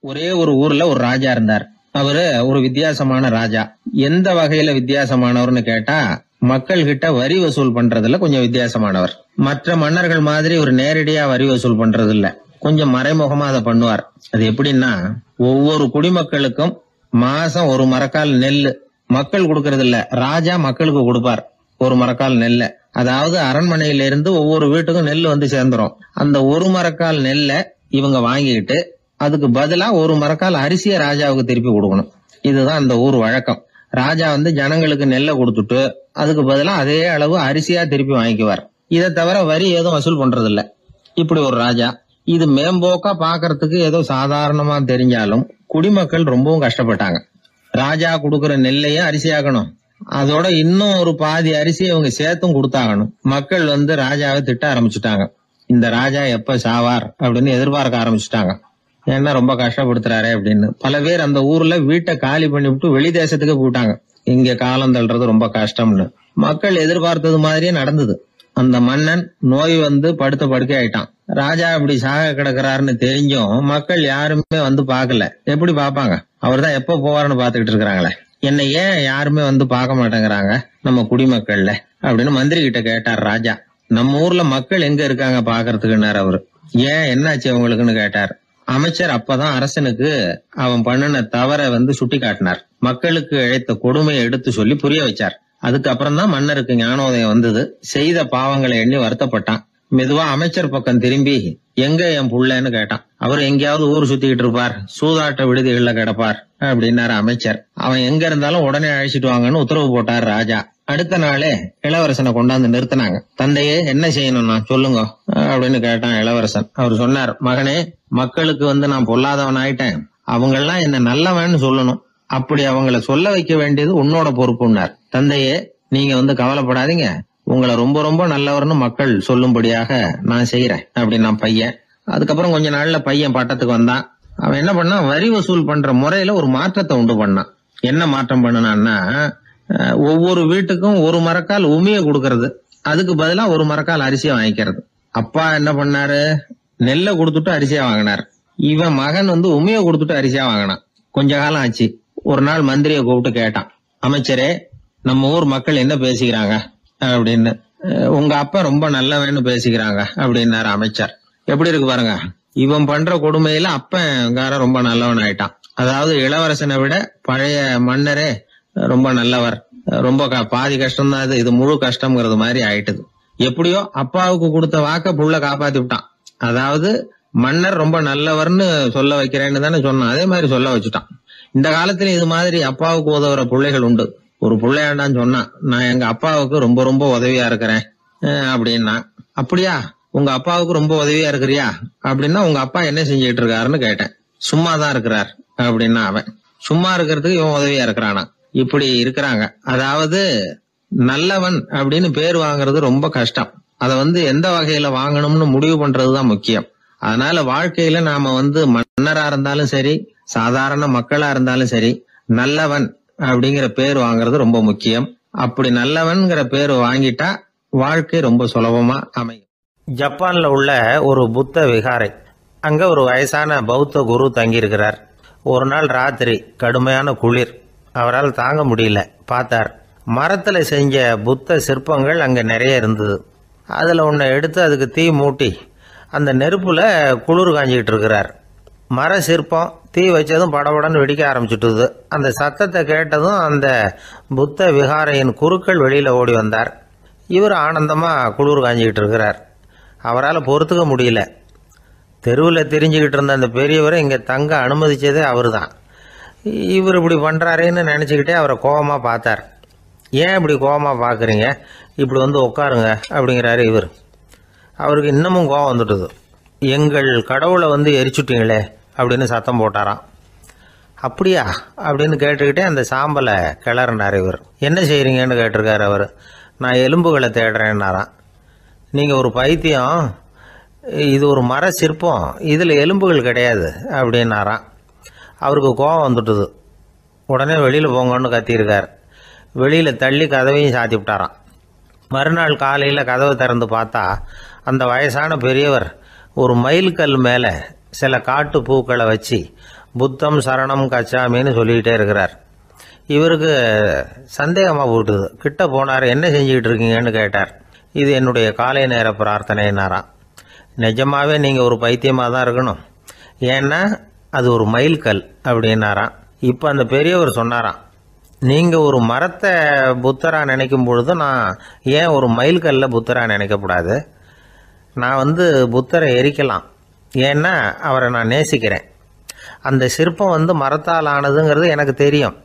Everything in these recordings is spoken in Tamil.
ஒரே ஒரு ஊர்ல ஒரு ராஜா இருந்தார். அவரு ஒரு வித்தியாசமான ராஜா. எந்த வகையில வித்தியாசமானவர்னு கேட்டா, மக்கள் கிட்ட வரி வசூல் பண்றதுல கொஞ்சம் வித்தியாசமானவர். மற்ற மன்னர்கள் மாதிரி ஒரு நேரடியா வரி வசூல் பண்றது இல்ல, கொஞ்சம் மறைமுகமா அதை பண்ணுவார். அது எப்படின்னா, ஒவ்வொரு குடிமக்களுக்கும் மாசம் ஒரு மரக்கால் நெல்லு மக்கள் கொடுக்கறது இல்ல, ராஜா மக்களுக்கு கொடுப்பார். ஒரு மரக்கால் நெல்ல, அதாவது அரண்மனையில இருந்து ஒவ்வொரு வீட்டுக்கும் நெல் வந்து சேர்ந்துரும். அந்த ஒரு மரக்கால் நெல்லை இவங்க வாங்கிட்டு அதுக்கு பதிலா ஒரு மரக்கால் அரிசியை ராஜாவுக்கு திருப்பி கொடுக்கணும். இதுதான் அந்த ஊர் வழக்கம். ராஜா வந்து ஜனங்களுக்கு நெல்லை கொடுத்துட்டு அதுக்கு பதிலா அதே அளவு அரிசியா திருப்பி வாங்கிக்குவார். இதை தவிர வரி ஏதும் வசூல் பண்றது இல்ல. இப்படி ஒரு ராஜா. இது மேம்போக்கா பாக்குறதுக்கு ஏதோ சாதாரணமா தெரிஞ்சாலும் குடிமக்கள் ரொம்பவும் கஷ்டப்பட்டாங்க. ராஜா கொடுக்கற நெல்லையும் அரிசியாக்கணும், அதோட இன்னும் ஒரு பாதி அரிசி அவங்க சேர்த்தும் கொடுத்தாகணும். மக்கள் வந்து ராஜாவை திட்ட ஆரம்பிச்சுட்டாங்க. இந்த ராஜா எப்ப சாவார் அப்படின்னு எதிர்பார்க்க ஆரம்பிச்சுட்டாங்க. ஏன்னா ரொம்ப கஷ்டப்படுத்துறாரு அப்படின்னு. பல பேர் அந்த ஊர்ல வீட்டை காலி பண்ணிவிட்டு வெளி தேசத்துக்கு போயிட்டாங்க. இங்க காலம் தள்ளுறது ரொம்ப கஷ்டம்னு. மக்கள் எதிர்பார்த்தது மாதிரியே நடந்தது. அந்த மன்னன் நோய் வந்து படுத்த படுக்கை ஆயிட்டான். ராஜா இப்படி சாக கிடக்குறாருன்னு தெரிஞ்சும் மக்கள் யாருமே வந்து பாக்கல. எப்படி பாப்பாங்க? அவர் தான் எப்ப போவாருன்னு பாத்துக்கிட்டு இருக்கிறாங்களே. என்னை ஏன் யாருமே வந்து பார்க்க மாட்டேங்கிறாங்க நம்ம குடிமக்கள்ல அப்படின்னு மந்திரி கிட்ட கேட்டார் ராஜா. நம்ம ஊர்ல மக்கள் எங்க இருக்காங்க பாக்குறதுக்குன்னாரு அவரு. ஏன் என்னாச்சு அவங்களுக்குன்னு கேட்டார். அமைச்சர் அப்பதான் அரசனுக்கு அவன் பண்ணின தவறை வந்து சுட்டி காட்டினார். மக்களுக்கு இழைத்த கொடுமையை எடுத்து சொல்லி புரிய வச்சார். அதுக்கப்புறம் தான் மன்னருக்கு ஞானோதயம் வந்தது. செய்த பாவங்களை எண்ணி வருத்தப்பட்டான். மெதுவா அமைச்சர் பக்கம் திரும்பி, எங்க என் புள்ளன்னு கேட்டான். அவர் எங்கேயாவது ஊர் சுத்திக்கிட்டு இருப்பார், சூதாட்ட விடுதிகள்ல கிடப்பார் அப்படின்னாரு அமைச்சர். அவன் எங்க இருந்தாலும் உடனே அழைச்சிட்டு வாங்கன்னு உத்தரவு போட்டார் ராஜா. அடுத்த நாளே இளவரசனை கொண்டாந்து நிறுத்தினாங்க. தந்தையே, என்ன செய்யணும்னா சொல்லுங்க அப்படின்னு கேட்டான் இளவரசன். அவர் சொன்னார், மகனே, மக்களுக்கு வந்து நான் பொல்லாதவன் ஆயிட்டேன், அவங்கெல்லாம் என்ன நல்லவன்னு சொல்லணும். அப்படி அவங்கள சொல்ல வைக்க வேண்டியது உன்னோட பொறுப்புன்னார். தந்தையே, நீங்க வந்து கவலைப்படாதீங்க, உங்களை ரொம்ப ரொம்ப நல்லவர்னு மக்கள் சொல்லும்படியாக நான் செய்யறேன் அப்படின்னா பையன். அதுக்கப்புறம் கொஞ்ச நாள்ல பையன் பட்டத்துக்கு வந்தான். அவன் என்ன பண்ணான், வரி வசூல் பண்ற முறையில ஒரு மாற்றத்தை உண்டு பண்ணான். என்ன மாற்றம் பண்ணனான்னா, ஒவ்வொரு வீட்டுக்கும் ஒரு மரக்கால் உமிய கொடுக்கறது, அதுக்கு பதிலா ஒரு மரக்கால் அரிசியை வாங்கிக்கிறது. அப்பா என்ன பண்ணாரு, நெல்லை கொடுத்துட்டு அரிசியா வாங்கினார். இவன் மகன் வந்து உமிய கொடுத்துட்டு அரிசியா வாங்கினான். கொஞ்ச காலம் ஆச்சு. ஒரு நாள் மந்திரியை கூப்பிட்டு கேட்டான், அமைச்சரே, நம்ம ஊர் மக்கள் என்ன பேசிக்கிறாங்க அப்படின்னு. உங்க அப்பா ரொம்ப நல்லவன்னு பேசிக்கிறாங்க அப்படின்னாரு அமைச்சர். எப்படி இருக்கு பாருங்க, இவன் பண்ற கொடுமையில அப்பங்கார ரொம்ப நல்லவன் ஆயிட்டான். அதாவது இளவரசனை விட பழைய மன்னரே ரொம்ப நல்லவர், ரொம்ப பாதி கஷ்டம் தான் இது முழு கஷ்டம்ங்கிறது மாதிரி ஆயிட்டுது. எப்படியோ அப்பாவுக்கு கொடுத்த வாக்க புள்ள காப்பாத்தி விட்டான். அதாவது மன்னர் ரொம்ப நல்லவர்னு சொல்ல வைக்கிறேன்னு தானே சொன்னான், அதே மாதிரி சொல்ல வச்சுட்டான். இந்த காலத்துல இது மாதிரி அப்பாவுக்கு உதவுற பிள்ளைகள் உண்டு. ஒரு பிள்ளையாண்டான்னு சொன்னான், நான் எங்க அப்பாவுக்கு ரொம்ப ரொம்ப உதவியா இருக்கிறேன் அப்படின்னா. அப்படியா, உங்க அப்பாவுக்கு ரொம்ப உதவியா இருக்கிறியா அப்படின்னா, உங்க அப்பா என்ன செஞ்சுட்டு இருக்காருன்னு கேட்டேன். சும்மாதான் இருக்கிறார் அப்படின்னா அவன். சும்மா இருக்கிறதுக்கு இவன் உதவியா இருக்கிறானா? இப்படி இருக்கிறாங்க. அதாவது நல்லவன் அப்படின்னு பேர் வாங்குறது ரொம்ப கஷ்டம். அதை வந்து எந்த வகையில வாங்கணும்னு முடிவு பண்றதுதான் முக்கியம். அதனால வாழ்க்கையில நாம வந்து மன்னரா இருந்தாலும் சரி, சாதாரண மக்களா இருந்தாலும் சரி, நல்லவன் அப்படிங்கிற பேர் வாங்குறது ரொம்ப முக்கியம். அப்படி நல்லவன்கிற பேர் வாங்கிட்டா வாழ்க்கை ரொம்ப சுலபமா அமையும். ஜப்பான்ல உள்ள ஒரு புத்த விகாரை, அங்க ஒரு வயசான பௌத்த குரு தங்கியிருக்கிறார். ஒரு நாள் ராத்திரி கடுமையான குளிர், அவரால் தாங்க முடியல. பார்த்தார், மரத்துல செஞ்ச புத்த சிற்பங்கள் அங்க நிறைய இருந்தது. அதுல ஒன்றை எடுத்து அதுக்கு தீ மூட்டி அந்த நெருப்புல குளிர் காஞ்சிக்கிட்டு இருக்கிறார். மர சிற்பம் தீ வச்சதும் படபடன்னு வெடிக்க ஆரம்பிச்சுட்டுது. அந்த சத்தத்தை கேட்டதும் அந்த புத்த விகாரையின் குருக்கள் வெளியில ஓடி வந்தார். இவர் ஆனந்தமா குளிர் காஞ்சிக்கிட்டு இருக்கிறார். அவரால் பொறுத்துக்க முடியல. தெருவில் தெரிஞ்சுக்கிட்டு இருந்த அந்த பெரியவரை இங்கே தங்க அனுமதிச்சதே அவர் தான். இவர் இப்படி பண்ணுறாரேன்னு நினச்சிக்கிட்டே அவரை கோபமாக பார்த்தார். ஏன் இப்படி கோபமாக பார்க்குறீங்க, இப்படி வந்து உட்காருங்க அப்படிங்கிறாரு இவர். அவருக்கு இன்னமும் கோபம் வந்துட்டுது. எங்கள் கடவுளை வந்து எரிச்சுட்டீங்களே அப்படின்னு சத்தம் போட்டாராம். அப்படியா அப்படின்னு கேட்டுக்கிட்டே அந்த சாம்பலை கிளறினார் இவர். என்ன செய்கிறீங்கன்னு கேட்டிருக்காரு அவர். நான் எலும்புகளை தேடுறேன்னாராம். நீங்கள் ஒரு பைத்தியம், இது ஒரு மர சிற்பம், இதில் எலும்புகள் கிடையாது அப்படின்னாராம். அவருக்கு கோபம் வந்துட்டுது. உடனே வெளியில் போங்கன்னு கத்தியிருக்கார். வெளியில் தள்ளி கதவையும் சாத்தி விட்டாராம். மறுநாள் காலையில் கதவை திறந்து பார்த்தா அந்த வயசான பெரியவர் ஒரு மயில்கல் மேலே சில காட்டு பூக்களை வச்சு புத்தம் சரணம் கச்சாமின்னு சொல்லிக்கிட்டே இருக்கிறார். இவருக்கு சந்தேகமாக போட்டுது. கிட்ட போனார். என்ன செஞ்சுக்கிட்டு இருக்கீங்கன்னு கேட்டார். இது என்னுடைய காலை நேர பிரார்த்தனைனாராம். நிஜமாவே நீங்கள் ஒரு பைத்தியமாக தான் இருக்கணும், ஏன்னா அது ஒரு மைல்கல் அப்படின்னாராம். இப்போ அந்த பெரியவர் சொன்னாராம், நீங்கள் ஒரு மரத்தை புத்தராக நினைக்கும் பொழுது நான் ஏன் ஒரு மைல்கல்ல புத்தராக நினைக்கக்கூடாது? நான் புத்தரை எரிக்கலாம், ஏன்னா அவரை நான் நேசிக்கிறேன். அந்த சிற்பம் மரத்தால் ஆனதுங்கிறது எனக்கு தெரியும்.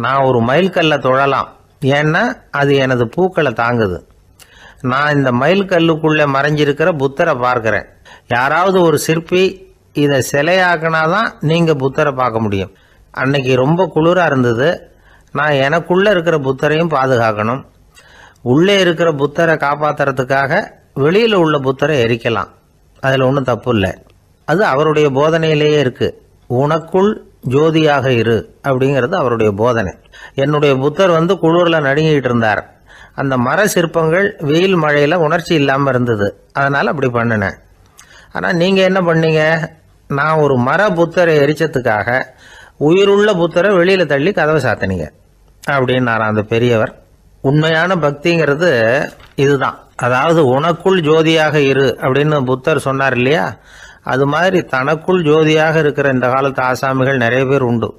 நான் ஒரு மைல்கல்லை தொழலாம், ஏன்னா அது எனது பூக்களை தாங்குது. நான் இந்த மைல்கல்லுக்குள்ளே மறைஞ்சிருக்கிற புத்தரை பார்க்கிறேன். யாராவது ஒரு சிற்பி இதை சிலையாக்கினாதான் நீங்கள் புத்தரை பார்க்க முடியும். அன்னைக்கு ரொம்ப குளிராக இருந்தது. நான் எனக்குள்ளே இருக்கிற புத்தரையும் பாதுகாக்கணும். உள்ளே இருக்கிற புத்தரை காப்பாற்றுறதுக்காக வெளியில் உள்ள புத்தரை எரிக்கலாம், அதில் ஒன்றும் தப்பு இல்லை. அது அவருடைய போதனையிலேயே இருக்குது. உனக்குள் ஜோதியாக இரு அப்படிங்கிறது அவருடைய போதனை. என்னுடைய புத்தர் குளிரில் நடுங்கிட்டு இருந்தார். அந்த மர சிற்பங்கள் வெயில் மழையில் உணர்ச்சி இல்லாமல் இருந்தது, அதனால் அப்படி பண்ணினேன். ஆனால் நீங்கள் என்ன பண்ணீங்க? நான் ஒரு மர புத்தரை எரிச்சதுக்காக உயிருள்ள புத்தரை வெளியில் தள்ளி கதவை சாத்தினீங்க அப்படின்னாராம் அந்த பெரியவர். உண்மையான பக்திங்கிறது இதுதான். அதாவது உனக்குள் ஜோதியாக இரு அப்படின்னு புத்தர் சொன்னார் இல்லையா, அது மாதிரி தனக்குள் ஜோதியாக இருக்கிற இந்த காலத்து ஆசாமிகள் நிறைய பேர் உண்டு.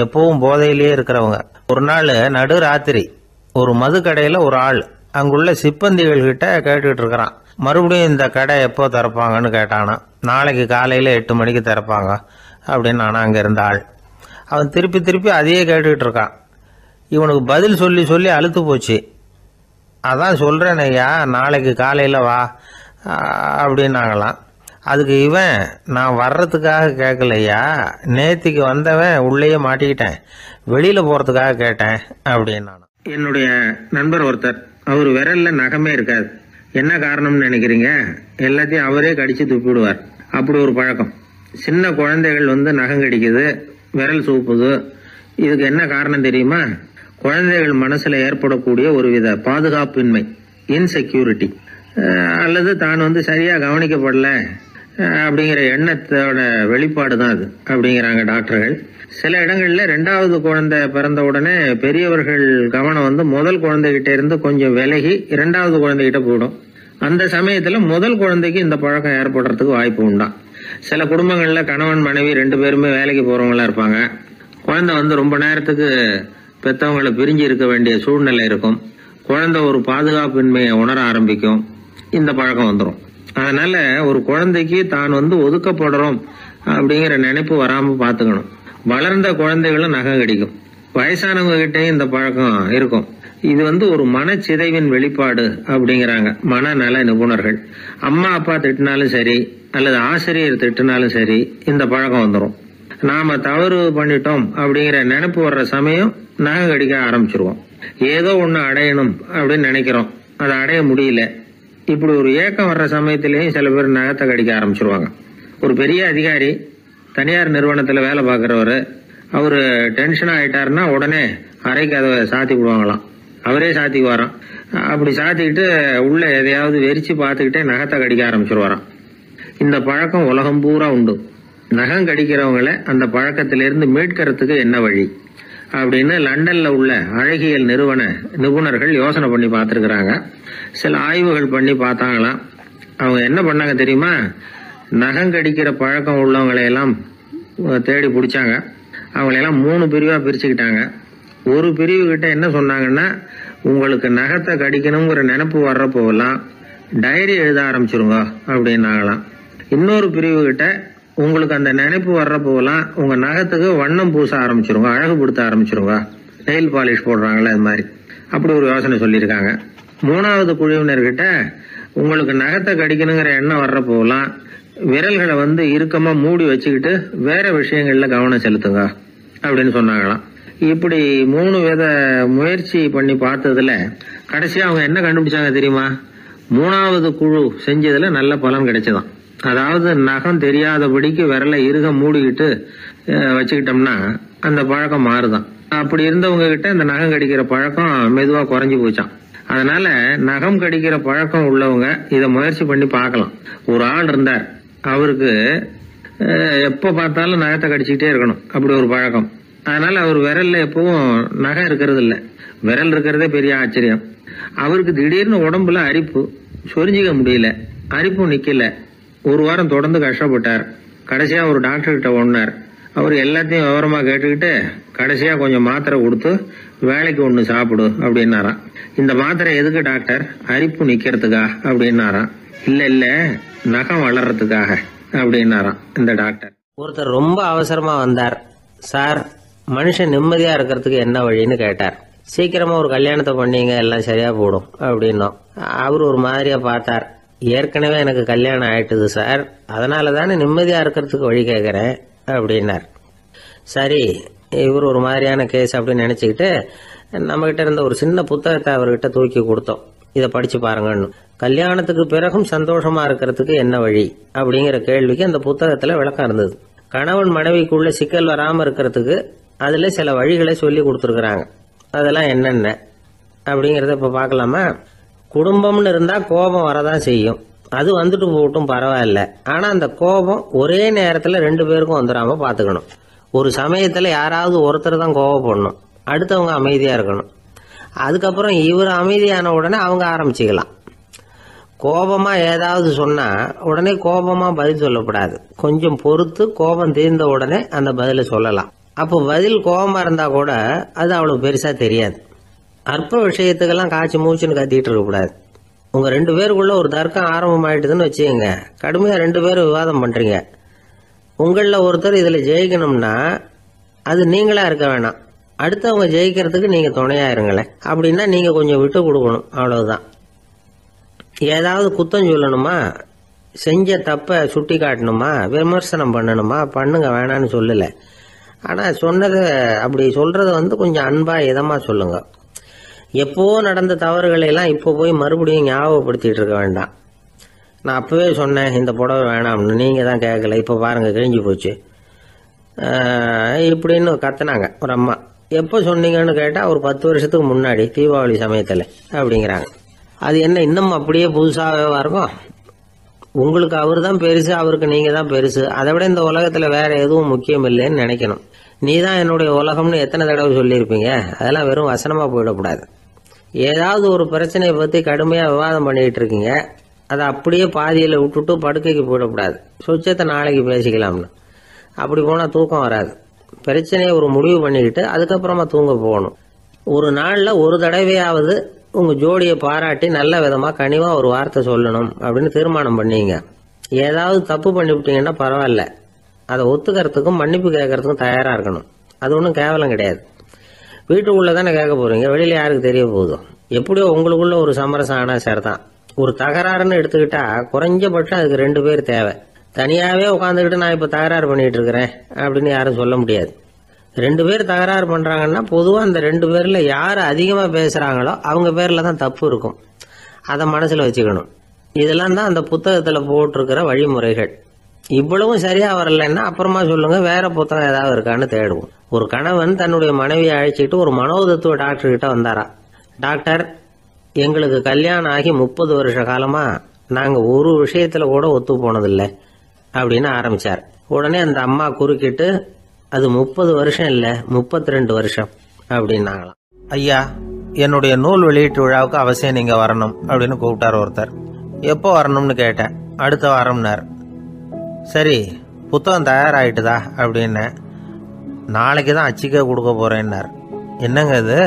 எப்பவும் போதையிலேயே இருக்கிறவங்க. ஒரு நாள் நடுராத்திரி ஒரு மது கடையில் ஒரு ஆள் அங்குள்ள சிப்பந்திகள் கிட்ட கேட்டுக்கிட்டு இருக்கிறான். மறுபடியும் இந்த கடை எப்போ திறப்பாங்கன்னு கேட்டானா. நாளைக்கு காலையில் 8 மணிக்கு திறப்பாங்க அப்படின்னு நானா அங்கே இருந்த ஆள். அவன் திருப்பி திருப்பி அதையே கேட்டுக்கிட்டு இருக்கான். இவனுக்கு பதில் சொல்லி சொல்லி அழுத்து போச்சு. அதான் சொல்கிறேன் ஐயா, நாளைக்கு காலையில் வா அப்படின்னாங்களாம். அதுக்கு இவன், நான் வர்றதுக்காக கேட்கலையா, நேத்திக்கு வந்தவன் உள்ளேயே மாட்டிக்கிட்டேன், வெளியில் போகிறதுக்காக கேட்டேன் அப்படின்னா. என்னுடைய நண்பர் ஒருத்தர், அவர் விரல்ல நகமே இருக்காது. என்ன காரணம்னு நினைக்கிறீங்க? எல்லாத்தையும் அவரே கடிச்சு துப்பிடுவார். அப்படி ஒரு பழக்கம். சின்ன குழந்தைகள் நகம் கடிக்குது, விரல் சூப்புது. இதுக்கு என்ன காரணம் தெரியுமா? குழந்தைகள் மனசுல ஏற்படக்கூடிய ஒருவித பாதுகாப்பின்மை, இன்செக்யூரிட்டி, அல்லது தான் சரியா கவனிக்கப்படல அப்படிங்கிற எண்ணத்தோட வெளிப்பாடு தான் அது அப்படிங்கிறாங்க டாக்டர்கள். சில இடங்கள்ல 2வது குழந்தை பிறந்த உடனே பெரியவர்கள் கவனம் முதல் குழந்தைகிட்ட இருந்து கொஞ்சம் விலகி 2வது குழந்தைகிட்ட போயிடும். அந்த சமயத்துல முதல் குழந்தைக்கு இந்த பழக்கம் ஏற்படுறதுக்கு வாய்ப்பு உண்டா. சில குடும்பங்கள்ல கணவன் மனைவி 2 பேருமே வேலைக்கு போறவங்களா இருப்பாங்க. குழந்தை ரொம்ப நேரத்துக்கு பெத்தவங்களை பிரிஞ்சு இருக்க வேண்டிய சூழ்நிலை இருக்கும். குழந்தை ஒரு பாதுகாப்பின்மையை உணர ஆரம்பிக்கும். இந்த பழக்கம் வந்துடும். அதனால ஒரு குழந்தைக்கு தான் ஒதுக்கப்படுறோம் அப்படிங்கிற நினைப்பு வராம பாத்துக்கணும். வளர்ந்த குழந்தைகளும் நகம் கடிக்கும். வயசானவங்க கிட்டையும் இந்த பழக்கம் இருக்கும். இது ஒரு மனச்சிதைவின் வெளிப்பாடு அப்படிங்கிறாங்க மனநல நிபுணர்கள். அம்மா அப்பா திட்டினாலும் சரி, அல்லது ஆசிரியர் திட்டினாலும் சரி, இந்த பழக்கம் வந்துடும். நாம தவறு பண்ணிட்டோம் அப்படிங்கிற நினைப்பு வர்ற சமயம் நகம் கடிக்க ஆரம்பிச்சிருவோம். ஏதோ ஒண்ணு அடையணும் அப்படின்னு நினைக்கிறோம், அதை அடைய முடியல. இப்படி ஒரு ஏக்கம் வர்ற சமயத்திலேயும் சில பேர் நகத்தை கடிக்க ஆரம்பிச்சிருவாங்க. ஒரு பெரிய அதிகாரி, தனியார் நிறுவனத்துல வேலை பார்க்கிறவரு, அவரு டென்ஷன் ஆயிட்டாருன்னா உடனே அறைக்கு அதை சாத்தி விடுவாங்களாம். அவரே சாத்திக்குவாராம். அப்படி சாத்திக்கிட்டு உள்ள எதையாவது வெறிச்சு பார்த்துக்கிட்டே நகத்தை கடிக்க ஆரம்பிச்சிருவாராம். இந்த பழக்கம் உலகம் பூரா உண்டு. நகம் கடிக்கிறவங்களை அந்த பழக்கத்திலிருந்து மீட்கிறதுக்கு என்ன வழி அப்படின்னு லண்டன்ல உள்ள அழகியல் நிறுவன நிபுணர்கள் யோசனை பண்ணி பார்த்துருக்குறாங்க. சில ஆய்வுகள் பண்ணி பார்த்தாங்களாம். அவங்க என்ன பண்ணாங்க தெரியுமா? நகம் கடிக்கிற பழக்கம் உள்ளவங்களை எல்லாம் தேடி பிடிச்சாங்க. அவங்களையெல்லாம் 3 பிரிவா பிரிச்சுக்கிட்டாங்க. ஒரு பிரிவு கிட்ட என்ன சொன்னாங்கன்னா, உங்களுக்கு நகத்தை கடிக்கணுங்கிற நினைப்பு வர்றப்போலாம் டைரி எழுத ஆரம்பிச்சிருங்க அப்படின்னாங்களாம். இன்னொரு பிரிவு கிட்ட, உங்களுக்கு அந்த நினைப்பு வர்றப்போலாம் உங்க நகத்துக்கு வண்ணம் பூச ஆரம்பிச்சிருங்க, அழகுபடுத்த ஆரம்பிச்சிருங்க, நெயில் பாலிஷ் போடுறாங்களே அது மாதிரி. அப்படி ஒரு யோசனை சொல்லியிருக்காங்க. 3வது குழுவினர்கிட்ட, உங்களுக்கு நகத்தை கடிக்கணுங்கிற எண்ணம் வர்றப்போலாம் விரல்களை இறுக்கமா மூடி வச்சுக்கிட்டு வேற விஷயங்கள்ல கவனம் செலுத்துங்க அப்படின்னு சொன்னாங்களாம். இப்படி 3 வித முயற்சி பண்ணி பார்த்ததுல கடைசியா அவங்க என்ன கண்டுபிடிச்சாங்க தெரியுமா? 3வது குழு செஞ்சதுல நல்ல பலன் கிடைச்சதாம். அதாவது நகம் தெரியாதபடிக்கு விரலை இறுக மூடிக்கிட்டு வச்சுக்கிட்டோம்னா அந்த பழக்கம் மாறுதான். அப்படி இருந்தவங்க கிட்ட இந்த நகம் கடிக்கிற பழக்கம் மெதுவா குறைஞ்சு போச்சான். அதனால நகம் கடிக்கிற பழக்கம் உள்ளவங்க இதை முயற்சி பண்ணி பார்க்கலாம். ஒரு ஆள் இருந்தார், அவருக்கு எப்ப பார்த்தாலும் நகத்தை கடிச்சுக்கிட்டே இருக்கணும், அப்படி ஒரு பழக்கம். அதனால அவர் விரல்ல எப்பவும் நகை இருக்கிறது இல்ல, விரல் இருக்கிறதே பெரிய ஆச்சரியம். அவருக்கு திடீர்னு உடம்புல அரிப்பு, சொரிஞ்சிக்க முடியல, அரிப்பும் நிக்கல. ஒரு வாரம் தொடர்ந்து கஷ்டப்பட்டார். கடைசியா ஒரு டாக்டர் கிட்ட ஓடினார். அவர் எல்லாத்தையும் விவரமா கேட்டுக்கிட்டு கடைசியா கொஞ்சம் மாத்திரை கொடுத்து வேலைக்கு ஒண்ணு சாப்பிடு அப்படின்னாராம். இந்த மாத்திரை எதுக்கு டாக்டர்? அரிப்பு நிக்கிறதுக்கா அப்படின்னாராம். இல்ல நகம் வளர்றதுக்காக அப்படின்னாராம் இந்த டாக்டர். ஒருத்தர் ரொம்ப அவசரமா வந்தார். சார், மனுஷன் நிம்மதியா இருக்கிறதுக்கு என்ன வழின்னு கேட்டார். சீக்கிரமா ஒரு கல்யாணத்தை பண்ணீங்க, எல்லாம் சரியா போடும் அப்படின்னோம். அவர் ஒரு மாதிரியா பார்த்தார். ஏற்கனவே எனக்கு கல்யாணம் ஆயிட்டுது சார், அதனால தானே நிம்மதியா இருக்கிறதுக்கு வழி கேட்கறேன் அப்படின்னார். சரி, இவர் ஒரு மாதிரியான கேஸ் அப்படின்னு நினைச்சுக்கிட்டு நம்ம கிட்ட இருந்த ஒரு சின்ன புத்தகத்தை அவர்கிட்ட தூக்கி கொடுத்தோம். இதை படிச்சு பாருங்கன்னு. கல்யாணத்துக்கு பிறகும் சந்தோஷமா இருக்கிறதுக்கு என்ன வழி அப்படிங்கிற கேள்விக்கு அந்த புத்தகத்துல விளக்கம் இருந்தது. கணவன் மனைவிக்குள்ள சிக்கல் வராம இருக்கிறதுக்கு அதுல சில வழிகளை சொல்லி கொடுத்துருக்குறாங்க. அதெல்லாம் என்னென்ன அப்படிங்கறத இப்ப பார்க்கலாமா? குடும்பம்னு இருந்தா கோபம் வரதான் செய்யும், அது வந்துட்டு போகட்டும், பரவாயில்ல. ஆனா அந்த கோபம் ஒரே நேரத்துல 2 பேருக்கும் வந்துடாம பாத்துக்கணும். ஒரு சமயத்துல யாராவது ஒருத்தர் தான் கோபப்படணும், அடுத்தவங்க அமைதியா இருக்கணும். அதுக்கப்புறம் இவர் அமைதியான உடனே அவங்க ஆரம்பிச்சுக்கலாம். கோபமா ஏதாவது சொன்னா உடனே கோபமா பதில் சொல்லக்கூடாது. கொஞ்சம் பொறுத்து கோபம் தீர்ந்த உடனே அந்த பதில சொல்லலாம். அப்போ பதில் கோபமா இருந்தா கூட அது அவ்வளவு பெருசா தெரியாது. அற்ப விஷயத்துக்கெல்லாம் காய்ச்சி மூச்சுன்னு கத்திட்டு இருக்கக்கூடாது. உங்க 2 பேருக்குள்ள ஒரு தர்க்கம் ஆரம்பம் ஆயிட்டுதுன்னு வச்சுக்கோங்க. கடுமையா 2 பேரும் விவாதம் பண்றீங்க. உங்கள ஒருத்தர் இதுல ஜெயிக்கணும்னா அது நீங்களா இருக்க வேணாம், அடுத்தவங்க ஜெயிக்கிறதுக்கு நீங்க துணையா இருங்களேன். அப்படின்னா நீங்க கொஞ்சம் விட்டு கொடுக்கணும், அவ்வளவுதான். ஏதாவது குத்தம் சொல்லணுமா, செஞ்ச தப்ப சுட்டி காட்டணுமா, விமர்சனம் பண்ணணுமா, பண்ணுங்க, வேணான்னு சொல்லல. ஆனா சொன்னதை அப்படி சொல்றத கொஞ்சம் அன்பா இதமா சொல்லுங்க. எப்போ நடந்த தவறுகளை எல்லாம் இப்போ போய் மறுபடியும் ஞாபகப்படுத்திட்டு இருக்க வேண்டாம். நான் அப்பவே சொன்னேன் இந்த புடவை வேணாம்னு, நீங்க தான் கேட்கல, இப்போ பாருங்க கிழிஞ்சு போச்சு இப்படின்னு கத்துனாங்க ஒரு அம்மா. எப்போ சொன்னீங்கன்னு கேட்டா ஒரு 10 வருஷத்துக்கு முன்னாடி தீபாவளி சமயத்துல அப்படிங்கிறாங்க. அது என்ன இன்னும் அப்படியே புதுசாகவே இருக்கும்? உங்களுக்கு அவர் தான் பெருசு, அவருக்கு நீங்க தான் பெருசு. அதை விட இந்த உலகத்துல வேற எதுவும் முக்கியம் இல்லைன்னு நினைக்கணும். நீ தான் என்னுடைய உலகம்னு எத்தனை தடவை சொல்லியிருப்பீங்க? அதெல்லாம் வெறும் வசனமா போயிடக்கூடாது. ஏதாவது ஒரு பிரச்சனையை பத்தி கடுமையா விவாதம் பண்ணிட்டு இருக்கீங்க, அதை அப்படியே பாதியில விட்டுட்டு படுக்கைக்கு போயிடக்கூடாது. சொச்சத்தை நாளைக்கு பேசிக்கலாம்னு. அப்படி போனா தூக்கம் வராது. பிரச்சனையை ஒரு முடிவு பண்ணிக்கிட்டு அதுக்கப்புறமா தூங்க போகணும். ஒரு நாள்ல ஒரு தடவையாவது உங்க ஜோடியை பாராட்டி நல்ல விதமா கனிவா ஒரு வார்த்தை சொல்லணும் அப்படின்னு தீர்மானம் பண்ணீங்க. ஏதாவது தப்பு பண்ணிவிட்டீங்கன்னா பரவாயில்ல, அதை ஒத்துக்கிறதுக்கும் மன்னிப்பு கேட்கறதுக்கும் தயாரா இருக்கணும். அது ஒன்றும் கேவலம் கிடையாது. வீட்டுக்குள்ள தானே கேட்க போறீங்க, வெளியில யாருக்கு தெரிய போதும்? எப்படியோ உங்களுக்குள்ள ஒரு சமரசம் ஆனா சரிதான். ஒரு தகராறுன்னு எடுத்துக்கிட்டா குறைஞ்சபட்சம் அதுக்கு 2 பேர் தேவை. தனியாவே உட்காந்துக்கிட்டு நான் இப்ப தகராறு பண்ணிட்டு இருக்கிறேன் அப்படின்னு யாரும் சொல்ல முடியாது. 2 பேர் தகராறு பண்றாங்கன்னா பொதுவா அந்த 2 பேர்ல யாரு அதிகமா பேசுறாங்களோ அவங்க பேர்ல தான் தப்பு இருக்கும். அதை மனசுல வச்சுக்கணும். இதெல்லாம் தான் அந்த புத்தகத்துல போட்டிருக்கிற வழிமுறைகள். இவ்வளவும் சரியா வரலன்னா அப்புறமா சொல்லுங்க, வேற புத்தகம் ஏதாவது இருக்கான்னு தேடுவோம். ஒரு கணவன் தன்னுடைய மனைவியை அழைச்சிட்டு ஒரு மனோதத்துவ டாக்டர் கிட்ட வந்தாரா. டாக்டர், எங்களுக்கு கல்யாணம் ஆகி 30 வருஷ காலமா நாங்க ஒரு விஷயத்துல கூட ஒத்து போனதில்லை அப்படின்னு ஆரம்பிச்சார். உடனே அந்த அம்மா குறுக்கிட்டு, அது 30 வருஷம் இல்ல 32 வருஷம் அப்படின்னாங்களாம். ஐயா, என்னுடைய நூல் வெளியீட்டு விழாவுக்கு அவசியம் நீங்க வரணும் அப்படின்னு கூப்பிட்டார் ஒருத்தர். எப்போ வரணும்னு கேட்டேன். அடுத்த வாரம்னார். சரி, புத்தகம் தயாராகிட்டுதா அப்படின்னு. நாளைக்கு தான் அச்சிக்க கொடுக்க போறேன்னார். என்னங்க இது,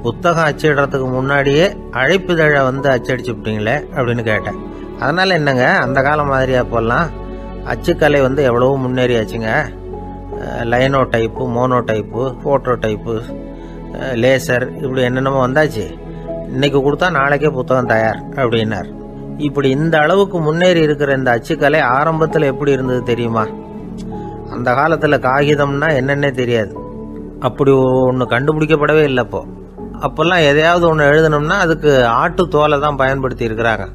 புத்தகம் அச்சிடுறதுக்கு முன்னாடியே அழைப்பிதழை அச்சடிச்சுட்டீங்களே அப்படின்னு கேட்டேன். அதனால என்னங்க, அந்த காலம் மாதிரியா போலாம்? அச்சுக்கலை எவ்வளவோ முன்னேறியாச்சுங்க. Linotype, monotype, phototype, laser, இப்படி என்னென்னமோ வந்தாச்சு. இன்னைக்கு கொடுத்தா நாளைக்கே புத்தகம் தயார் அப்படின்னார். இப்படி இந்த அளவுக்கு முன்னேறி இருக்கிற இந்த அச்சுக்கலை ஆரம்பத்தில் எப்படி இருந்தது தெரியுமா? அந்த காலத்துல காகிதம்னா என்னன்னே தெரியாது. அப்படி ஒன்று கண்டுபிடிக்கப்படவே இல்லைப்போ. அப்பெல்லாம் எதையாவது ஒன்று எழுதணும்னா அதுக்கு ஆட்டு தோலை தான் பயன்படுத்தி இருக்கிறாங்க.